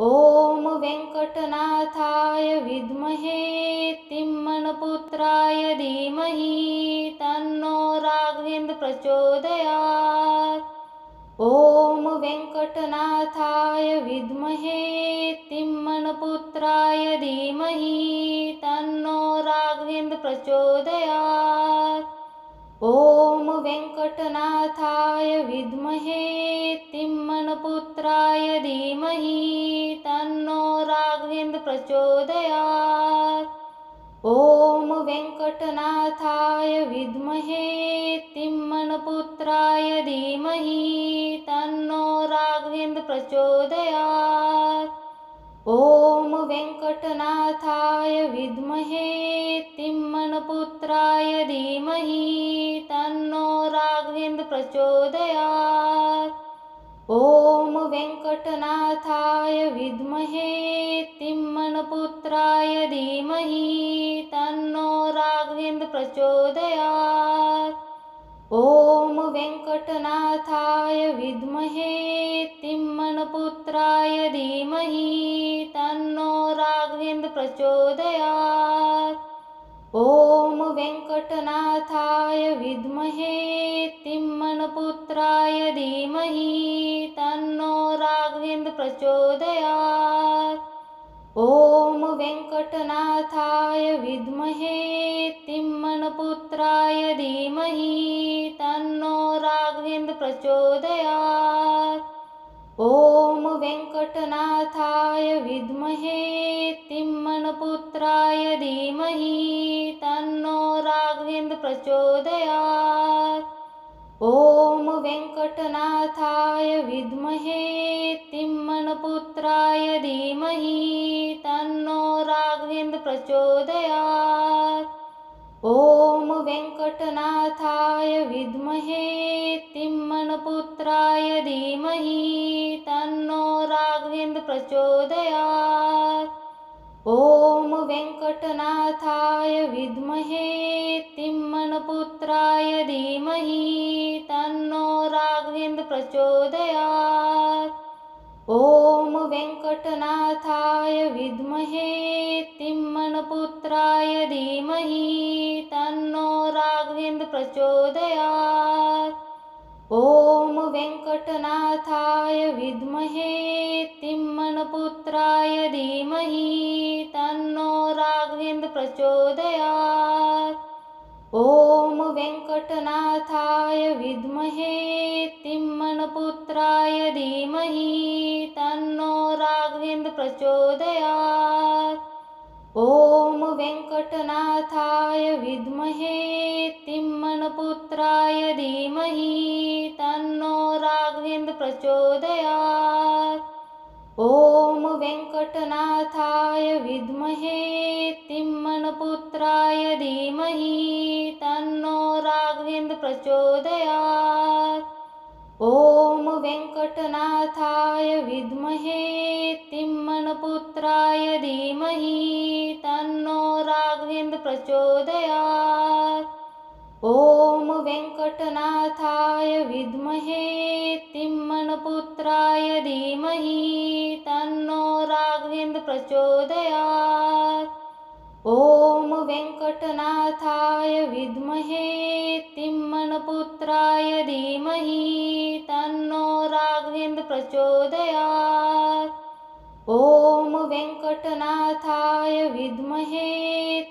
ॐ वेङ्कटनाथाय विद्महे तिम्मनपुत्राय धीमहि तन्नो राघवेन्द्र प्रचोदयात्। ॐ वेङ्कटनाथाय विद्महे तिम्मनपुत्राय धीमहि तन्नो राघवेन्द्र प्रचोदयात्। ॐ वेङ्कटनाथाय विद्महे तिम्मनपुत्राय धीमहि तन्नो राघवेन्द्र प्रचोदयात्। ॐ वेङ्कटनाथाय विद्महे तिम्मनपुत्राय धीमहि तन्नो राघवेन्द्र प्रचोदयात्। ॐ वेङ्कटनाथाय विद्महे तिम्मनपुत्राय धीमहि तन्नो राघवेन्द्र प्रचोदयात्। ॐ वेङ्कटनाथाय विद्महे तिम्मनपुत्राय धीमहि तन्नो राघवेन्द्र प्रचोदयात्। ॐ वेङ्कटनाथाय विद्महे तिम्मनपुत्राय धीमहि तन्नो राघवेन्द्र प्रचोदयात्। ॐ वेङ्कटनाथाय विद्महे तिम्मनपुत्राय धीमहि तन्नो राघवेन्द्र प्रचोदयात्। ॐ वेङ्कटनाथाय विद्महे तिम्मनपुत्राय धीमहि तन्नो राघवेन्द्र प्रचोदयात्। ॐ वेङ्कटनाथाय विद्महे तिम्मनपुत्राय धीमहि तन्नो राघवेन्द्र प्रचोदयात्। ॐ वेङ्कटनाथाय विद्महे तिम्मनपुत्राय धीमहि तन्नो राघवेन्द्र प्रचोदयात्। ॐ वेङ्कटनाथाय विद्महे तिम्मनपुत्राय धीमहि तन्नो राघवेन्द्र प्रचोदयात्। ॐ वेङ्कटनाथाय विद्महे तिम्मनपुत्राय धीमहि तन्नो राघवेन्द्र प्रचोदयात्। ॐ वेङ्कटनाथाय विद्महे तिम्मनपुत्राय धीमहि तन्नो राघवेन्द्र प्रचोदयात्। ॐ वेङ्कटनाथाय विद्महे तिम्मनपुत्राय धीमहि तन्नो राघवेन्द्र प्रचोदयात्। ॐ वेङ्कटनाथाय विद्महे तिम्मनपुत्राय धीमहि तन्नो राघवेन्द्र प्रचोदयात्। ॐ वेङ्कटनाथाय विद्महे तिम्मनपुत्राय धीमहि तन्नो राघवेन्द्र प्रचोदयात्। ॐ वेङ्कटनाथाय विद्महे तिम्मनपुत्राय धीमहि तन्नो राघवेन्द्र प्रचोदयात्। ॐ वेङ्कटनाथाय विद्महे तिम्मनपुत्राय धीमहि तन्नो राघवेन्द्र प्रचोदयात्। ॐ वेङ्कटनाथाय विद्महे तिम्मनपुत्राय धीमहि तन्नो राघवेन्द्र प्रचोदयात्। ॐ वेङ्कटनाथाय विद्महे तिम्मनपुत्राय धीमहि तन्नो राघवेन्द्र प्रचोदयात्। ॐ वेङ्कटनाथाय विद्महे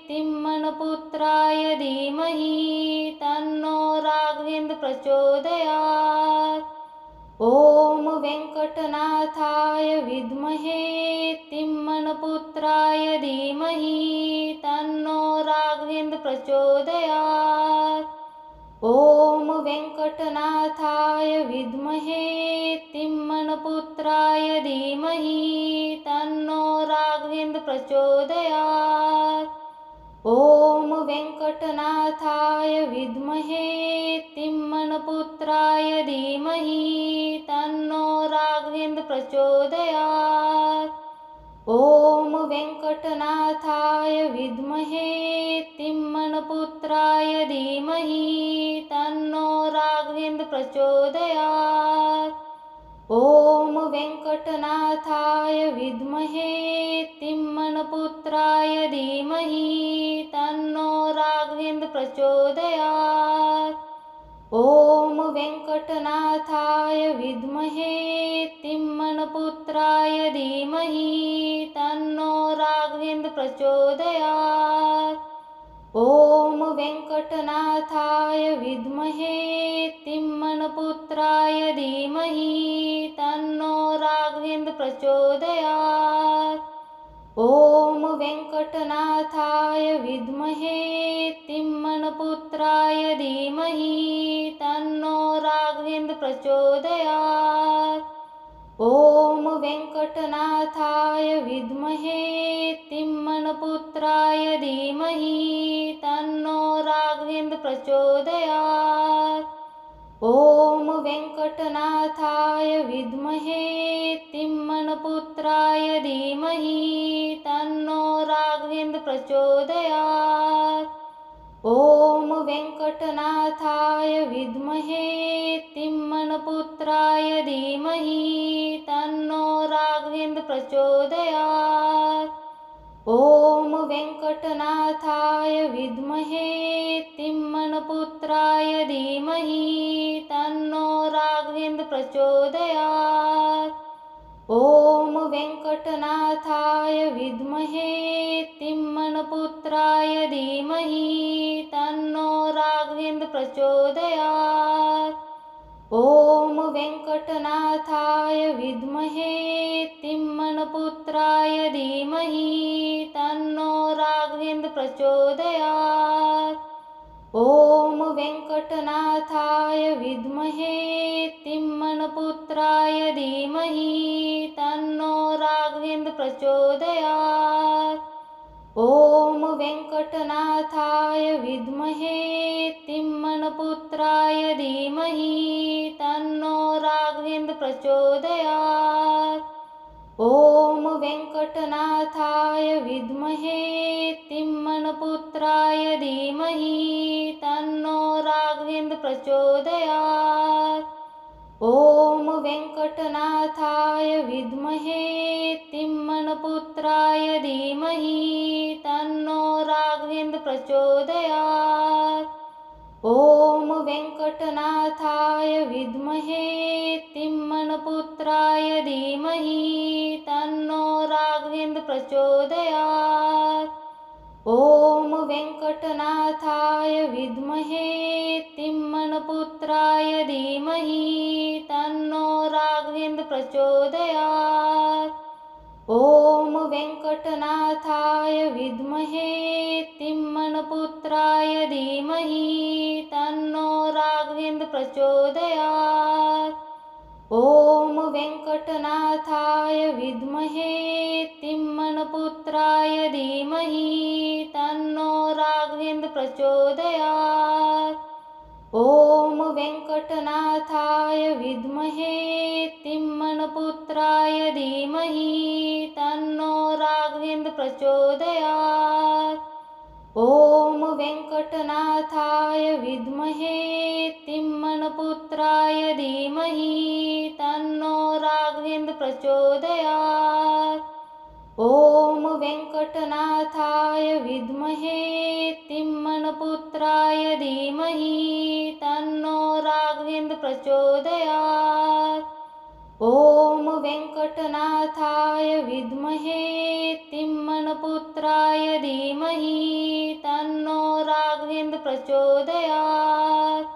तिम्मनपुत्राय धीमहि तन्नो राघवेन्द्र प्रचोदयात्। ॐ वेङ्कटनाथाय विद्महे तिम्मनपुत्राय धीमहि तन्नो राघवेन्द्र प्रचोदयात्। ॐ वेङ्कटनाथाय विद्महे तिम्मनपुत्राय धीमहि तन्नो राघवेन्द्र प्रचोदयात्। ॐ वेङ्कटनाथाय विद्महे तिम्मनपुत्राय धीमहि तन्नो राघवेन्द्र प्रचोदयात्। ॐ वेङ्कटनाथाय विद्महे तिम्मनपुत्राय धीमहि तन्नो राघवेन्द्र प्रचोदयात्। ॐ वेङ्कटनाथाय विद्महे तिम्मनपुत्राय धीमहि तन्नो राघवेन्द्र प्रचोदयात्। ॐ वेङ्कटनाथाय विद्महे तिम्मनपुत्राय धीमहि तन्नो राघवेन्द्र प्रचोदयात्। ॐ वेङ्कटनाथाय विद्महे तिम्मनपुत्राय धीमहि तन्नो राघवेन्द्र प्रचोदयात्। ॐ वेङ्कटनाथाय विद्महे तिम्मनपुत्राय धीमहि तन्नो राघवेन्द्र प्रचोदयात्। ॐ वेङ्कटनाथाय विद्महे तिम्मनपुत्राय धीमहि तन्नो राघवेन्द्र प्रचोदयात्। ॐ वेङ्कटनाथाय विद्महे तिम्मनपुत्राय धीमहि तन्नो राघवेन्द्र प्रचोदयात्। ॐ वेङ्कटनाथाय विद्महे तिम्मनपुत्राय धीमहि तन्नो राघवेन्द्र प्रचोदयात्। ॐ वेङ्कटनाथाय विद्महे तिम्मनपुत्राय धीमहि तन्नो राघवेन्द्र प्रचोदयात्। ॐ वेङ्कटनाथाय विद्महे तिम्मनपुत्राय धीमहि तन्नो राघवेन्द्र प्रचोदयात्। ॐ वेङ्कटनाथाय विद्महे तिम्मनपुत्राय धीमहि तन्नो राघवेन्द्र प्रचोदयात्। ॐ वेङ्कटनाथाय विद्महे तिम्मनपुत्राय धीमहि तन्नो राघवेन्द्र प्रचोदयात्। ॐ वेङ्कटनाथाय विद्महे तिम्मनपुत्राय धीमहि तन्नो राघवेन्द्र प्रचोदयात्। ॐ वेङ्कटनाथाय विद्महे तिम्मनपुत्राय धीमहि तन्नो राघवेन्द्र प्रचोदयात्। ॐ वेङ्कटनाथाय विद्महे तिम्मनपुत्राय धीमहि तन्नो राघवेन्द्र प्रचोदयात्। ॐ वेङ्कटनाथाय विद्महे तिम्मनपुत्राय धीमहि तन्नो राघवेन्द्र प्रचोदयात्। ॐ वेङ्कटनाथाय विद्महे तिम्मनपुत्राय धीमहि तन्नो राघवेन्द्र प्रचोदयात्। ॐ वेङ्कटनाथाय विद्महे तिम्मनपुत्राय धीमहि तन्नो राघवेन्द्र प्रचोदयात्। ॐ वेङ्कटनाथाय विद्महे तिम्मनपुत्राय धीमहि तन्नो राघवेन्द्र प्रचोदयात्। ॐ वेङ्कटनाथाय विद्महे तिम्मनपुत्राय धीमहि तन्नो राघवेन्द्र प्रचोदयात्। ॐ वेङ्कटनाथाय विद्महे तिम्मनपुत्राय धीमहि तन्नो राघवेन्द्र प्रचोदयात्। ॐ वेङ्कटनाथाय विद्महे तिम्मनपुत्राय धीमहि तन्नो राघवेन्द्र प्रचोदयात्। ॐ वेङ्कटनाथाय विद्महे तिम्मनपुत्राय धीमहि तन्नो राघवेन्द्र प्रचोदयात्।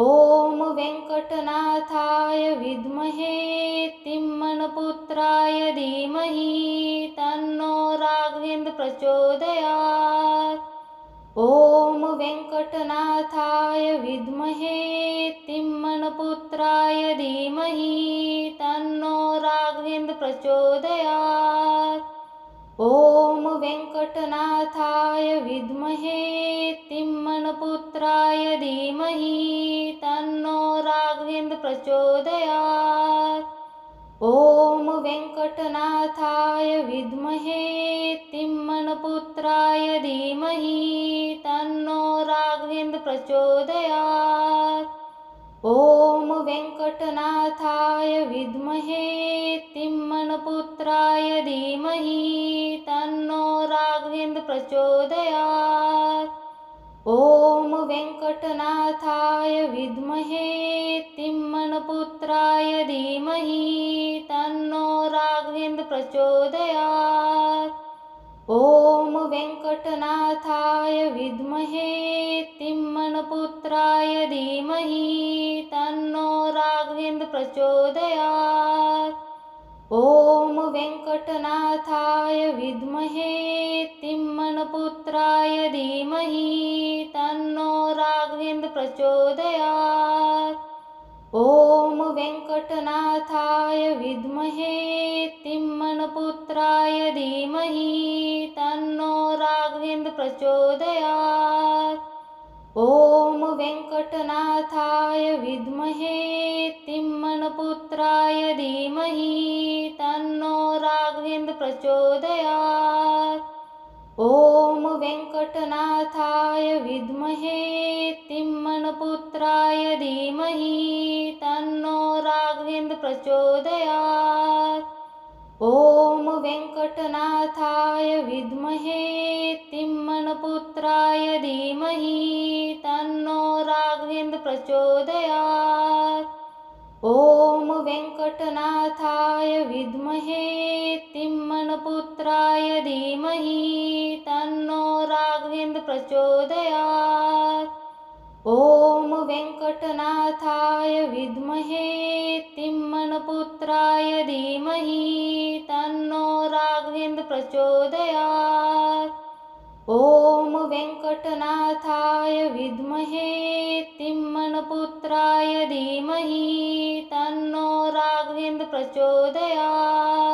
ॐ वेङ्कटनाथाय विद्महे तिम्मनपुत्राय धीमहि तन्नो राघवेन्द्र प्रचोदयात्। ॐ वेङ्कटनाथाय विद्महे तिम्मनपुत्राय धीमहि तन्नो राघवेन्द्र प्रचोदयात्। ॐ वेङ्कटनाथाय विद्महे तिम्मनपुत्राय धीमहि तन्नो राघवेन्द्र प्रचोदयात्। ॐ वेङ्कटनाथाय विद्महे तिम्मनपुत्राय धीमहि तन्नो राघवेन्द्र प्रचोदयात्। ॐ वेङ्कटनाथाय विद्महे तिम्मनपुत्राय धीमहि तन्नो राघवेन्द्र प्रचोदयात्। ॐ वेङ्कटनाथाय विद्महे तिम्मनपुत्राय धीमहि तन्नो राघवेन्द्र प्रचोदयात्। ॐ वेङ्कटनाथाय विद्महे तिम्मनपुत्राय धीमहि तन्नो राघवेन्द्र प्रचोदयात्। ॐ वेङ्कटनाथाय विद्महे तिम्मनपुत्राय धीमहि तन्नो राघवेन्द्र प्रचोदयात्। ॐ वेङ्कटनाथाय विद्महे तिम्मनपुत्राय धीमहि तन्नो राघवेन्द्र प्रचोदयात्। ॐ वेङ्कटनाथाय विद्महे तिम्मनपुत्राय धीमहि तन्नो राघवेन्द्र प्रचोदयात्। ॐ वेङ्कटनाथाय विद्महे तिम्मनपुत्राय धीमहि तन्नो राघवेन्द्र प्रचोदयात्। ॐ वेङ्कटनाथाय विद्महे तिम्मनपुत्राय धीमहि तन्नो राघवेन्द्र प्रचोदयात्। ॐ वेङ्कटनाथाय विद्महे तिम्मनपुत्राय धीमहि तन्नो राघवेन्द्र प्रचोदयात्। ॐ वेङ्कटनाथाय विद्महे तिम्मनपुत्राय धीमहि तन्नो राघवेन्द्र प्रचोदयात्। ॐ वेङ्कटनाथाय विद्महे तिम्मनपुत्राय धीमहि तन्नो राघवेन्द्र प्रचोदयात्।